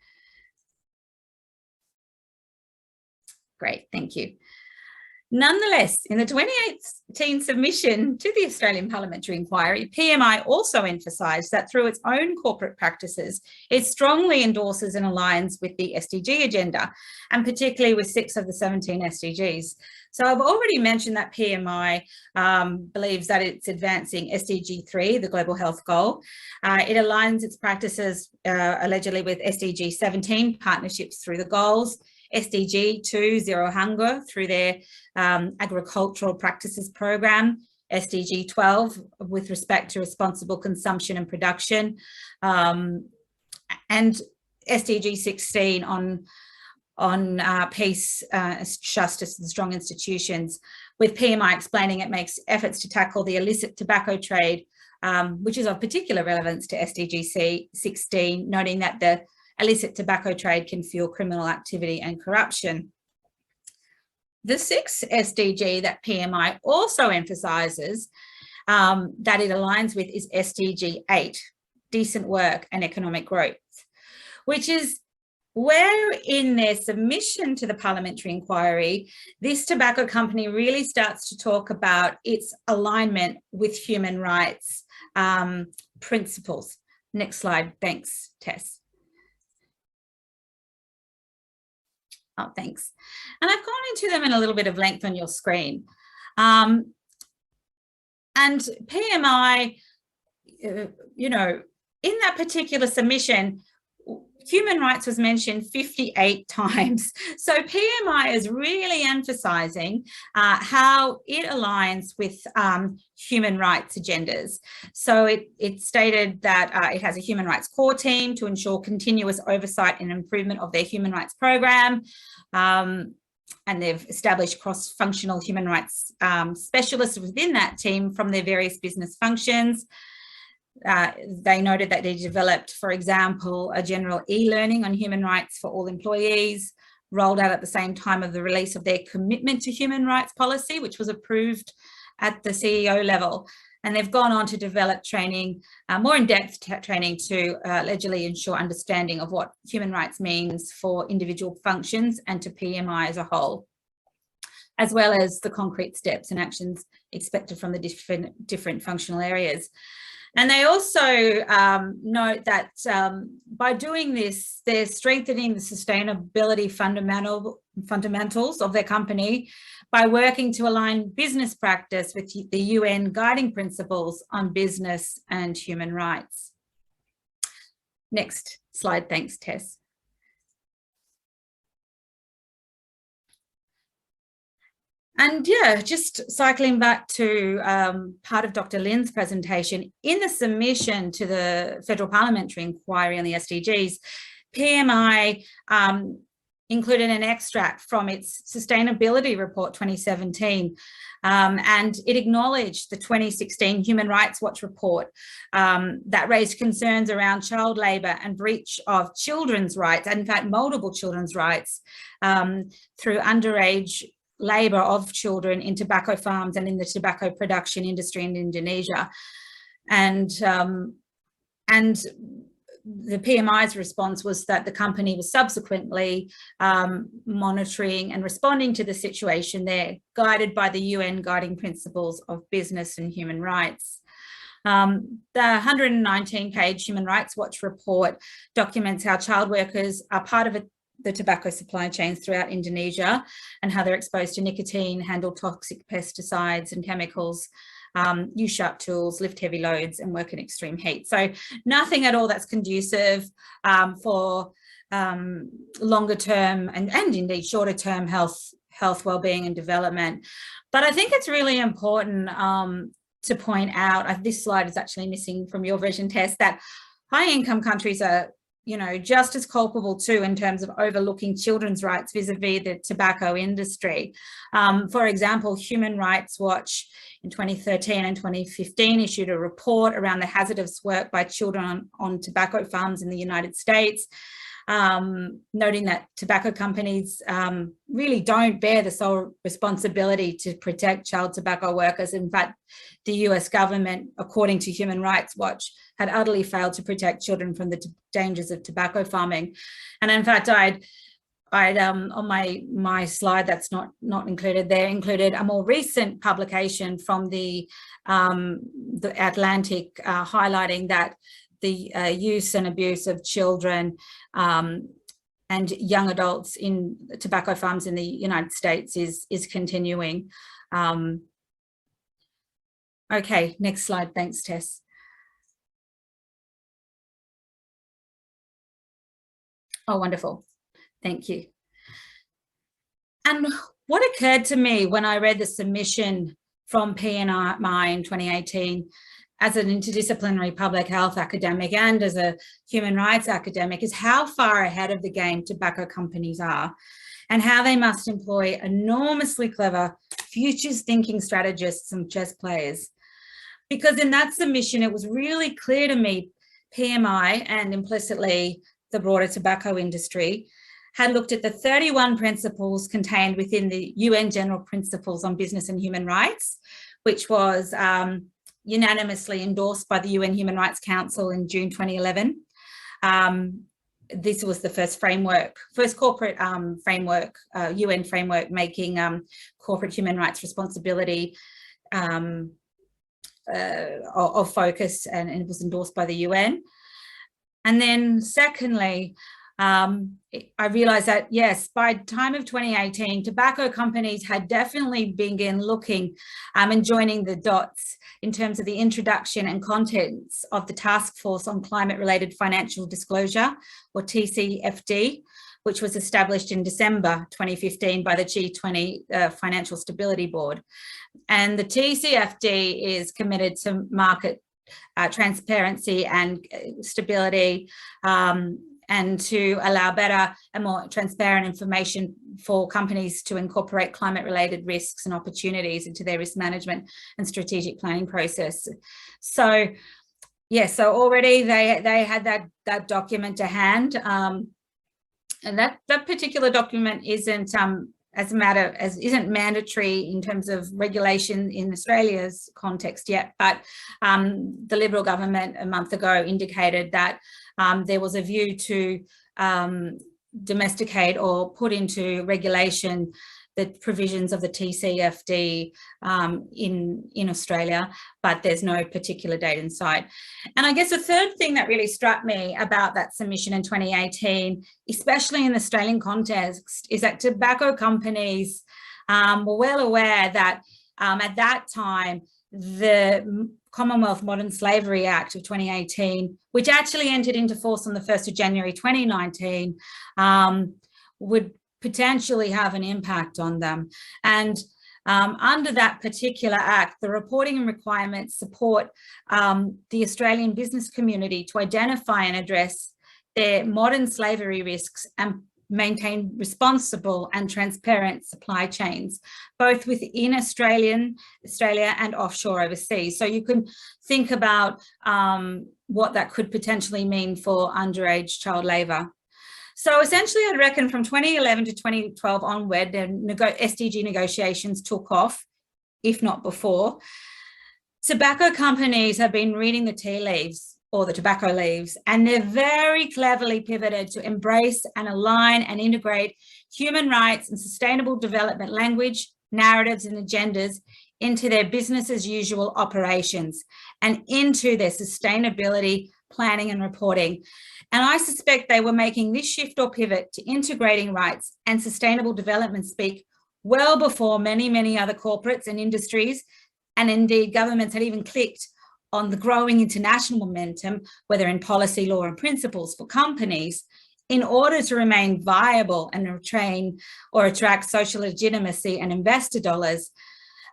Great, thank you. Nonetheless, in the 2018 submission to the Australian Parliamentary Inquiry, PMI also emphasised that through its own corporate practices, it strongly endorses and aligns with the SDG agenda, and particularly with 6 of the 17 SDGs. So I've already mentioned that PMI believes that it's advancing SDG 3, the Global Health Goal. It aligns its practices allegedly with SDG 17, partnerships through the goals, SDG 2, Zero Hunger, through their agricultural practices program, SDG 12 with respect to responsible consumption and production, and SDG 16 on peace, justice and strong institutions, with PMI explaining it makes efforts to tackle the illicit tobacco trade, which is of particular relevance to SDG 16, noting that the illicit tobacco trade can fuel criminal activity and corruption. The 6th SDG that PMI also emphasises that it aligns with is SDG 8, decent work and economic growth, which is where in their submission to the parliamentary inquiry, this tobacco company really starts to talk about its alignment with human rights principles. Next slide, thanks, Tess. Oh, thanks. And I've gone into them in a little bit of length on your screen. And PMI, you know, in that particular submission, human rights was mentioned 58 times. So PMI is really emphasising how it aligns with human rights agendas. So it stated that it has a human rights core team to ensure continuous oversight and improvement of their human rights program. And they've established cross-functional human rights specialists within that team from their various business functions. They noted that they developed, for example, a general e-learning on human rights for all employees, rolled out at the same time of the release of their commitment to human rights policy, which was approved at the CEO level. And they've gone on to develop training, more in-depth training to allegedly ensure understanding of what human rights means for individual functions and to PMI as a whole, as well as the concrete steps and actions expected from the different functional areas. And they also note that by doing this, they're strengthening the sustainability fundamentals of their company by working to align business practice with the UN guiding principles on business and human rights. Next slide, thanks, Tess. And yeah, just cycling back to part of Dr. Lin's presentation, in the submission to the Federal Parliamentary Inquiry on the SDGs, PMI included an extract from its Sustainability Report 2017, and it acknowledged the 2016 Human Rights Watch report that raised concerns around child labour and breach of children's rights, and in fact multiple children's rights, through underage labour of children in tobacco farms and in the tobacco production industry in Indonesia. And the PMI's response was that the company was subsequently monitoring and responding to the situation there, guided by the UN guiding principles of business and human rights. The 119-page Human Rights Watch report documents how child workers are part of the tobacco supply chains throughout Indonesia and how they're exposed to nicotine, handle toxic pesticides and chemicals, use sharp tools, lift heavy loads, and work in extreme heat. So nothing at all that's conducive for longer term and indeed shorter term health, well-being and development. But I think it's really important to point out, this slide is actually missing from your version, Tess, that high income countries are, you know, just as culpable too in terms of overlooking children's rights vis-a-vis the tobacco industry. For example, Human Rights Watch in 2013 and 2015 issued a report around the hazardous work by children on tobacco farms in the United States, noting that tobacco companies really don't bear the sole responsibility to protect child tobacco workers. In fact, the US government, according to Human Rights Watch, had utterly failed to protect children from the dangers of tobacco farming. And in fact, I'd on my slide that's not included there, included a more recent publication from the Atlantic highlighting that the use and abuse of children and young adults in tobacco farms in the United States is continuing. Okay, next slide. Thanks, Tess. Oh, wonderful. Thank you. And what occurred to me when I read the submission from PNI in 2018 as an interdisciplinary public health academic and as a human rights academic is how far ahead of the game tobacco companies are and how they must employ enormously clever futures thinking strategists and chess players. Because in that submission, it was really clear to me PMI and implicitly the broader tobacco industry had looked at the 31 principles contained within the UN General Principles on Business and Human Rights, which was unanimously endorsed by the UN Human Rights Council in June 2011. This was the first corporate framework, UN framework making corporate human rights responsibility of focus, and it was endorsed by the UN. And then secondly, I realized that, yes, by the time of 2018, tobacco companies had definitely begun looking and joining the dots in terms of the introduction and contents of the Task Force on Climate-Related Financial Disclosure, or TCFD, which was established in December 2015 by the G20 Financial Stability Board. And the TCFD is committed to market transparency and stability, and to allow better and more transparent information for companies to incorporate climate-related risks and opportunities into their risk management and strategic planning process. So, yeah, so already they had that document to hand, and that particular document isn't isn't mandatory in terms of regulation in Australia's context yet, but the Liberal government a month ago indicated that there was a view to domesticate or put into regulation the provisions of the TCFD in Australia, but there's no particular date in sight. And I guess the third thing that really struck me about that submission in 2018, especially in the Australian context, is that tobacco companies were well aware that at that time, the Commonwealth Modern Slavery Act of 2018, which actually entered into force on the 1st of January 2019, would potentially have an impact on them. And under that particular act, the reporting and requirements support the Australian business community to identify and address their modern slavery risks and maintain responsible and transparent supply chains, both within Australia and offshore overseas. So you can think about what that could potentially mean for underage child labour. So essentially, I'd reckon from 2011 to 2012 onward, the SDG negotiations took off, if not before. Tobacco companies have been reading the tea leaves, or the tobacco leaves, and they're very cleverly pivoted to embrace and align and integrate human rights and sustainable development language, narratives and agendas into their business as usual operations and into their sustainability planning and reporting. And I suspect they were making this shift or pivot to integrating rights and sustainable development speak well before many, many other corporates and industries And indeed, governments had even clicked on the growing international momentum, whether in policy, law, and principles for companies, in order to remain viable and retain or attract social legitimacy and investor dollars,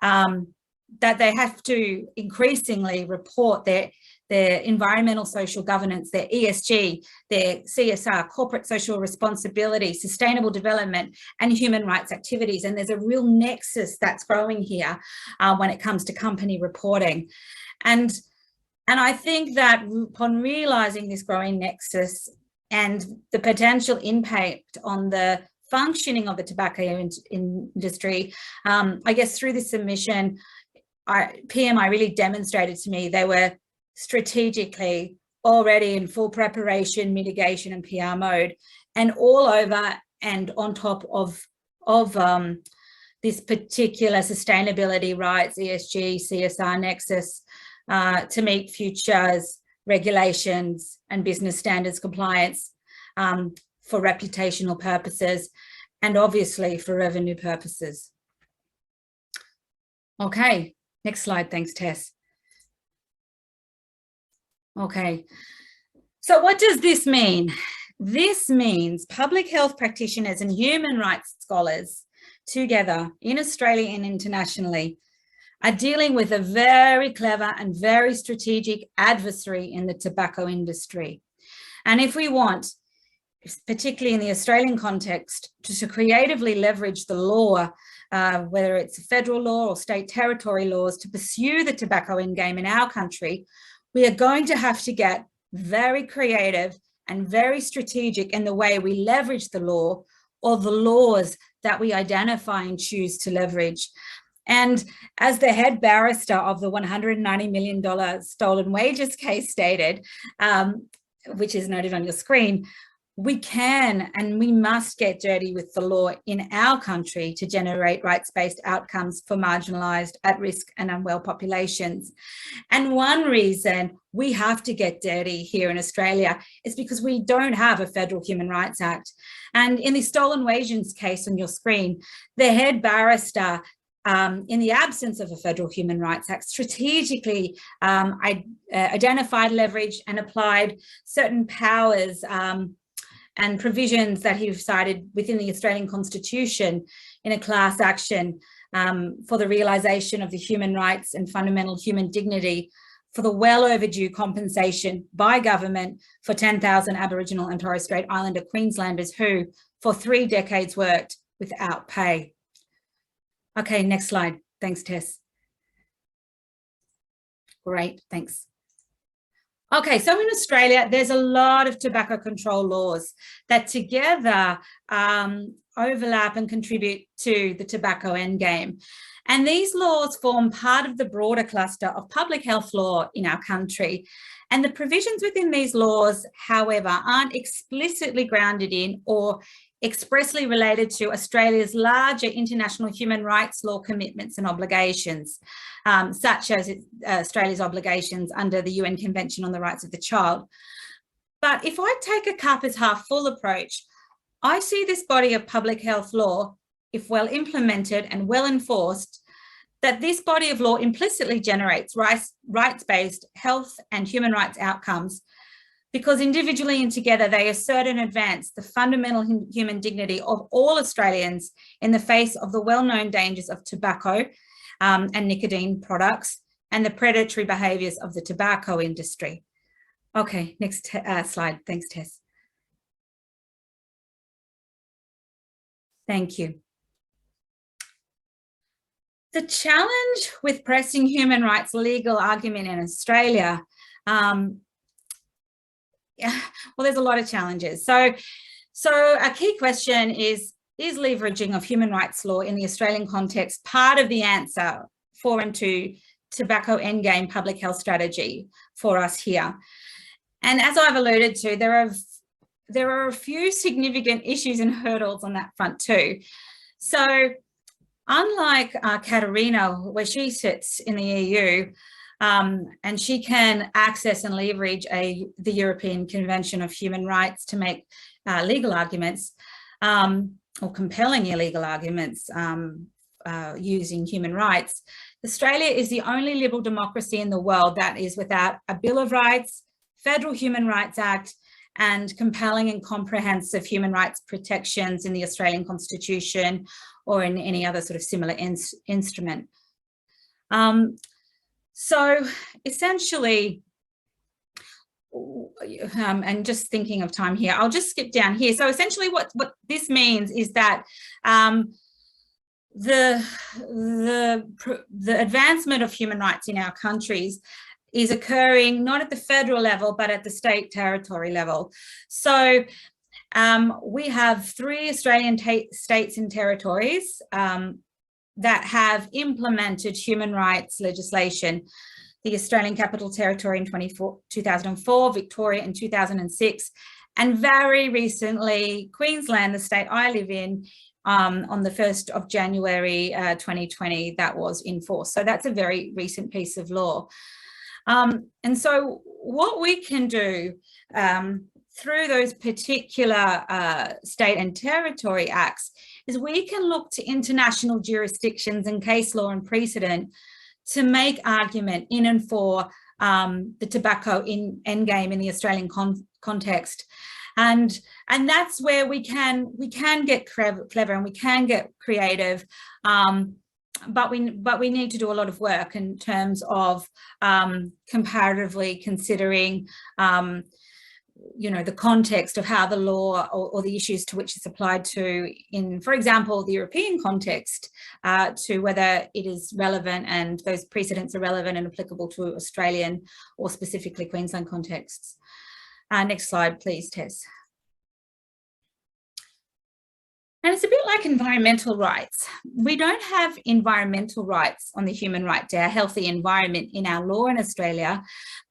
that they have to increasingly report their environmental social governance, their ESG, their CSR, corporate social responsibility, sustainable development, and human rights activities. And there's a real nexus that's growing here when it comes to company reporting. And I think that upon realizing this growing nexus and the potential impact on the functioning of the tobacco industry, I guess through this submission, PMI really demonstrated to me they were strategically already in full preparation, mitigation, and PR mode, and all over and on top of this particular sustainability rights, ESG, CSR nexus to meet futures, regulations, and business standards compliance for reputational purposes, and obviously for revenue purposes. Okay, next slide. Thanks, Tess. Okay, so what does this mean? This means public health practitioners and human rights scholars together in Australia and internationally are dealing with a very clever and very strategic adversary in the tobacco industry. And if we want, particularly in the Australian context, to creatively leverage the law, whether it's federal law or state territory laws, to pursue the tobacco endgame in our country, we are going to have to get very creative and very strategic in the way we leverage the law or the laws that we identify and choose to leverage. And as the head barrister of the $190 million stolen wages case stated, which is noted on your screen, we can and we must get dirty with the law in our country to generate rights-based outcomes for marginalised, at-risk and unwell populations. And one reason we have to get dirty here in Australia is because we don't have a federal Human Rights Act. And in the stolen wages case on your screen, the head barrister, in the absence of a federal Human Rights Act, strategically identified, leveraged and applied certain powers and provisions that he cited within the Australian Constitution in a class action for the realisation of the human rights and fundamental human dignity for the well overdue compensation by government for 10,000 Aboriginal and Torres Strait Islander Queenslanders who, for 3 decades, worked without pay. Okay, next slide. Thanks, Tess. Great, thanks. Okay, so in Australia, there's a lot of tobacco control laws that together overlap and contribute to the tobacco endgame. And these laws form part of the broader cluster of public health law in our country. And the provisions within these laws, however, aren't explicitly grounded in or expressly related to Australia's larger international human rights law commitments and obligations, such as Australia's obligations under the UN Convention on the Rights of the Child. But if I take a cup as half full approach, I see this body of public health law, if well implemented and well enforced, that this body of law implicitly generates rights-based health and human rights outcomes, because individually and together they assert and advance the fundamental human dignity of all Australians in the face of the well-known dangers of tobacco and nicotine products and the predatory behaviours of the tobacco industry. Okay, next slide. Thanks, Tess. Thank you. The challenge with pressing human rights legal argument in Australia, well, there's a lot of challenges. So a key question is leveraging of human rights law in the Australian context part of the answer for and to tobacco endgame public health strategy for us here? And as I've alluded to, there are a few significant issues and hurdles on that front too. So unlike Katerina, where she sits in the EU, and she can access and leverage the European Convention of Human Rights to make legal arguments or compelling illegal arguments using human rights, Australia is the only liberal democracy in the world that is without a Bill of Rights, Federal Human Rights Act, and compelling and comprehensive human rights protections in the Australian Constitution or in any other sort of similar instrument. So essentially, and just thinking of time here, I'll just skip down here. So essentially what this means is that the advancement of human rights in our countries is occurring not at the federal level, but at the state territory level. So we have 3 Australian states and territories that have implemented human rights legislation. The Australian Capital Territory in 2004, Victoria in 2006, and very recently, Queensland, the state I live in, on the 1st of January 2020, that was in force. So that's a very recent piece of law. And so what we can do through those particular state and territory acts is we can look to international jurisdictions and case law and precedent to make argument in and for the tobacco endgame in the Australian context. And that's where we can get clever and we can get creative, but we need to do a lot of work in terms of comparatively considering the context of how the law or the issues to which it's applied to in, for example, the European context, to whether it is relevant and those precedents are relevant and applicable to Australian or specifically Queensland contexts. Next slide, please, Tess. And it's a bit like environmental rights. We don't have environmental rights on the human right to a healthy environment in our law in Australia,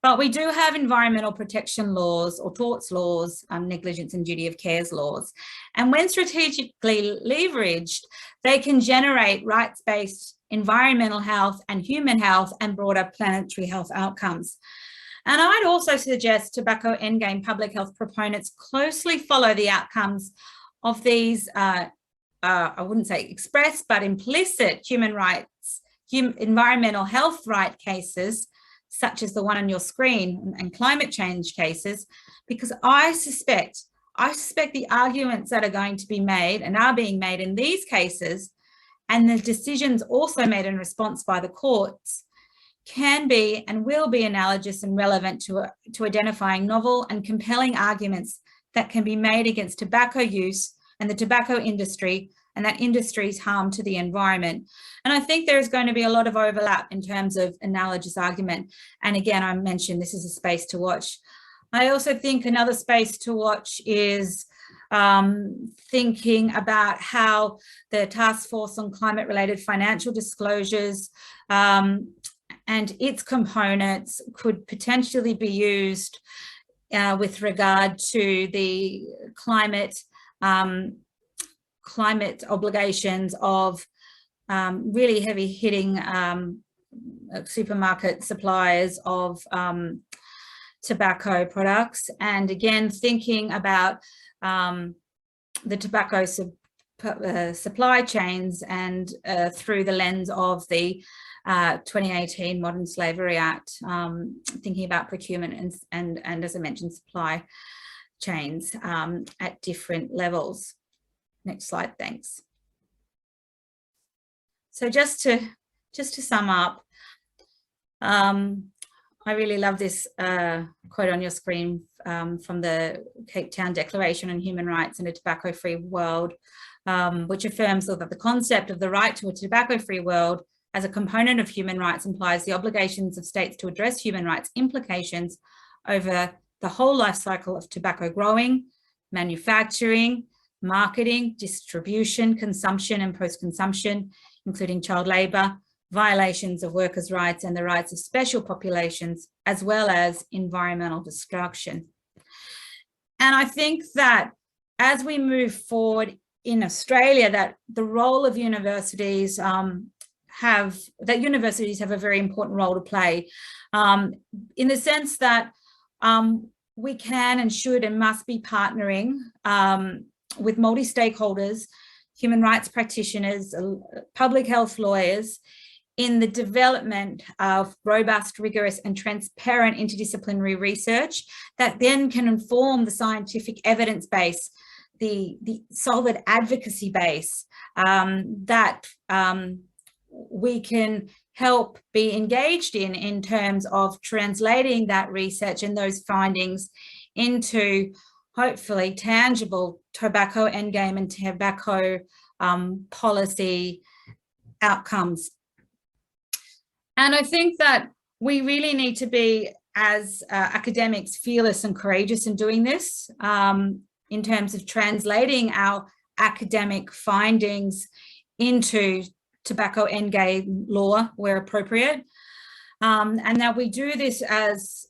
but we do have environmental protection laws or torts laws, negligence and duty of cares laws. And when strategically leveraged, they can generate rights-based environmental health and human health and broader planetary health outcomes. And I'd also suggest tobacco endgame public health proponents closely follow the outcomes of these, I wouldn't say express, but implicit human rights, environmental health right cases, such as the one on your screen, and climate change cases, because I suspect the arguments that are going to be made and are being made in these cases, and the decisions also made in response by the courts, can be and will be analogous and relevant to identifying novel and compelling arguments that can be made against tobacco use and the tobacco industry and that industry's harm to the environment. And I think there is going to be a lot of overlap in terms of analogous argument. And again, I mentioned this is a space to watch. I also think another space to watch is thinking about how the Task Force on Climate-Related Financial Disclosures and its components could potentially be used with regard to the climate obligations of really heavy-hitting supermarket suppliers of tobacco products. And again, thinking about the tobacco supply chains and through the lens of the 2018 Modern Slavery Act, thinking about procurement and as I mentioned, supply chains at different levels. Next slide, thanks. So just to sum up, I really love this quote on your screen from the Cape Town Declaration on Human Rights in a Tobacco-Free World, which affirms that the concept of the right to a tobacco-free world as a component of human rights implies the obligations of states to address human rights implications over the whole life cycle of tobacco growing, manufacturing, marketing, distribution, consumption and post-consumption, including child labour, violations of workers' rights and the rights of special populations, as well as environmental destruction. And I think that as we move forward in Australia, that the role of universities universities have a very important role to play in the sense that we can and should and must be partnering with multi-stakeholders, human rights practitioners, public health lawyers in the development of robust, rigorous and transparent interdisciplinary research that then can inform the scientific evidence base, the solid advocacy base that we can help be engaged in terms of translating that research and those findings into hopefully tangible tobacco endgame and tobacco policy outcomes. And I think that we really need to be, as academics, fearless and courageous in doing this, in terms of translating our academic findings into tobacco endgame law where appropriate, and that we do this as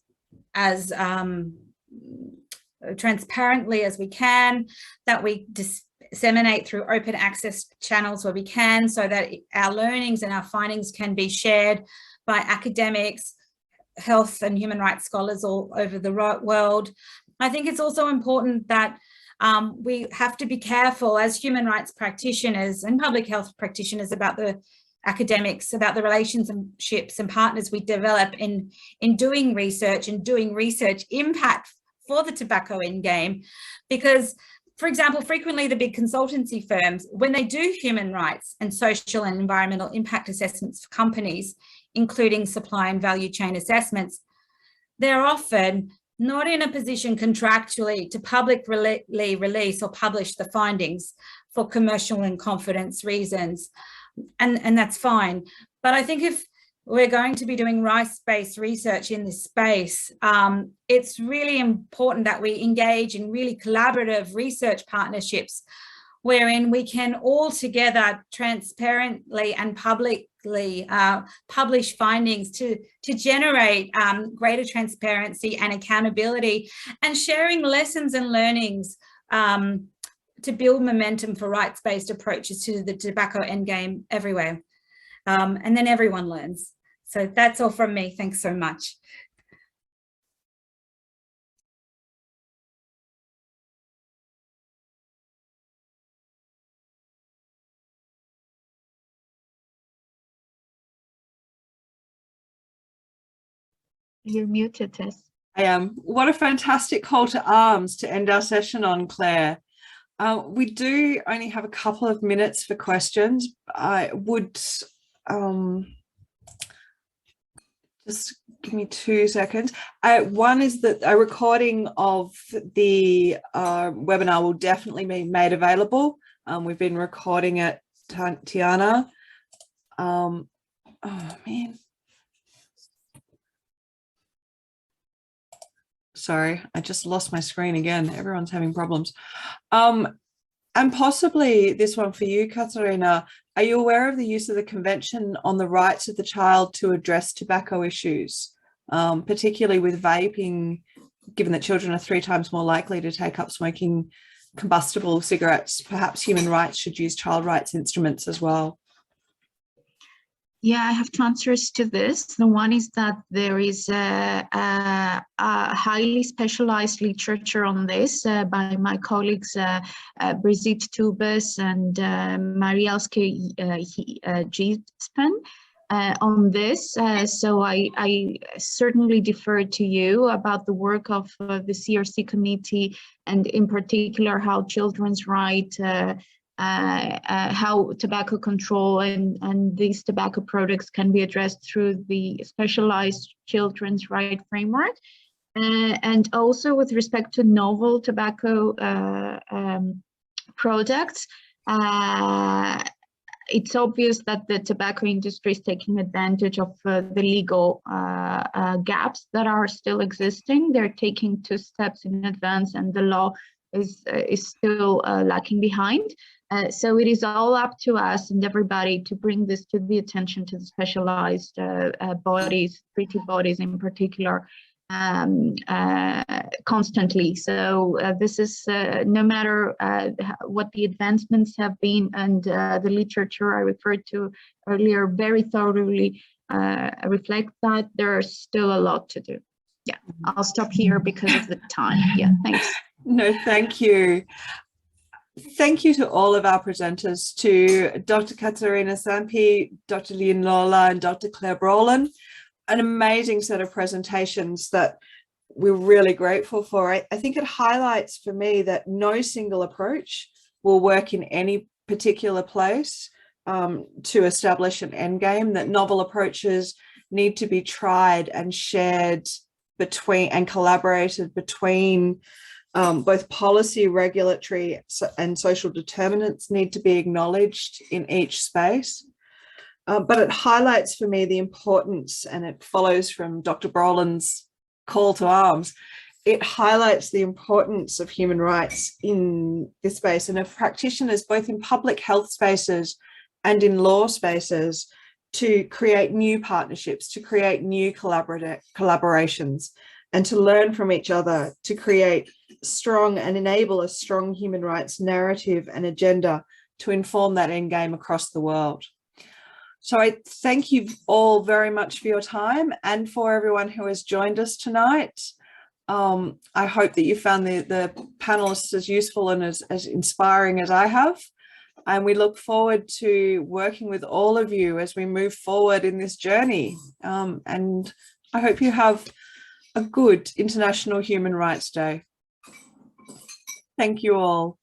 transparently as we can, that we disseminate through open access channels where we can, so that our learnings and our findings can be shared by academics, health and human rights scholars all over the world. I think it's also important that we have to be careful as human rights practitioners and public health practitioners about the academics, about the relationships and partners we develop in doing research and doing research impact for the tobacco endgame. Because, for example, frequently the big consultancy firms, when they do human rights and social and environmental impact assessments for companies, including supply and value chain assessments, they're often not in a position contractually to publicly release or publish the findings for commercial and confidence reasons. And that's fine. But I think if we're going to be doing rights-based research in this space, it's really important that we engage in really collaborative research partnerships wherein we can all together transparently and publicly publish findings to generate greater transparency and accountability, and sharing lessons and learnings to build momentum for rights-based approaches to the tobacco endgame everywhere. And then everyone learns. So that's all from me. Thanks so much. You're muted, Tess. I am. What a fantastic call to arms to end our session on, Claire. We do only have a couple of minutes for questions. I would just give me 2 seconds. One is that a recording of the webinar will definitely be made available. We've been recording it, Tiana. Oh man. Sorry, I just lost my screen again. Everyone's having problems. And possibly this one for you, Katerina. Are you aware of the use of the Convention on the Rights of the Child to address tobacco issues, particularly with vaping, given that children are 3 times more likely to take up smoking combustible cigarettes? Perhaps human rights should use child rights instruments as well. Yeah, I have 2 answers to this. The one is that there is a highly specialized literature on this by my colleagues Brigitte Tubes and Marielske Giespen on this. So I certainly defer to you about the work of the CRC committee, and in particular how children's rights, how tobacco control and these tobacco products can be addressed through the specialized children's right framework. And also with respect to novel tobacco products, it's obvious that the tobacco industry is taking advantage of the legal gaps that are still existing. They're taking 2 steps in advance, and the law is still lacking behind. So it is all up to us and everybody to bring this to the attention to the specialized bodies, treaty bodies in particular, constantly. So this is no matter what the advancements have been, and the literature I referred to earlier very thoroughly reflect that there's still a lot to do. Yeah, I'll stop here because of the time. Yeah, thanks. No, thank you. Thank you to all of our presenters, to Dr Katerina Tsampi, Dr Lin Yola and Dr Claire Brolan. An amazing set of presentations that we're really grateful for. I think it highlights for me that no single approach will work in any particular place to establish an endgame, that novel approaches need to be tried and shared between and collaborated between both policy, regulatory and social determinants need to be acknowledged in each space. But it highlights for me the importance, and it follows from Dr. Brolan's call to arms, it highlights the importance of human rights in this space and of practitioners, both in public health spaces and in law spaces, to create new partnerships, to create new collaborations, and to learn from each other, to create strong and enable a strong human rights narrative and agenda to inform that endgame across the world. So I thank you all very much for your time, and for everyone who has joined us tonight. I hope that you found the panelists as useful and as inspiring as I have. And we look forward to working with all of you as we move forward in this journey. And I hope you have a good International Human Rights Day. Thank you all.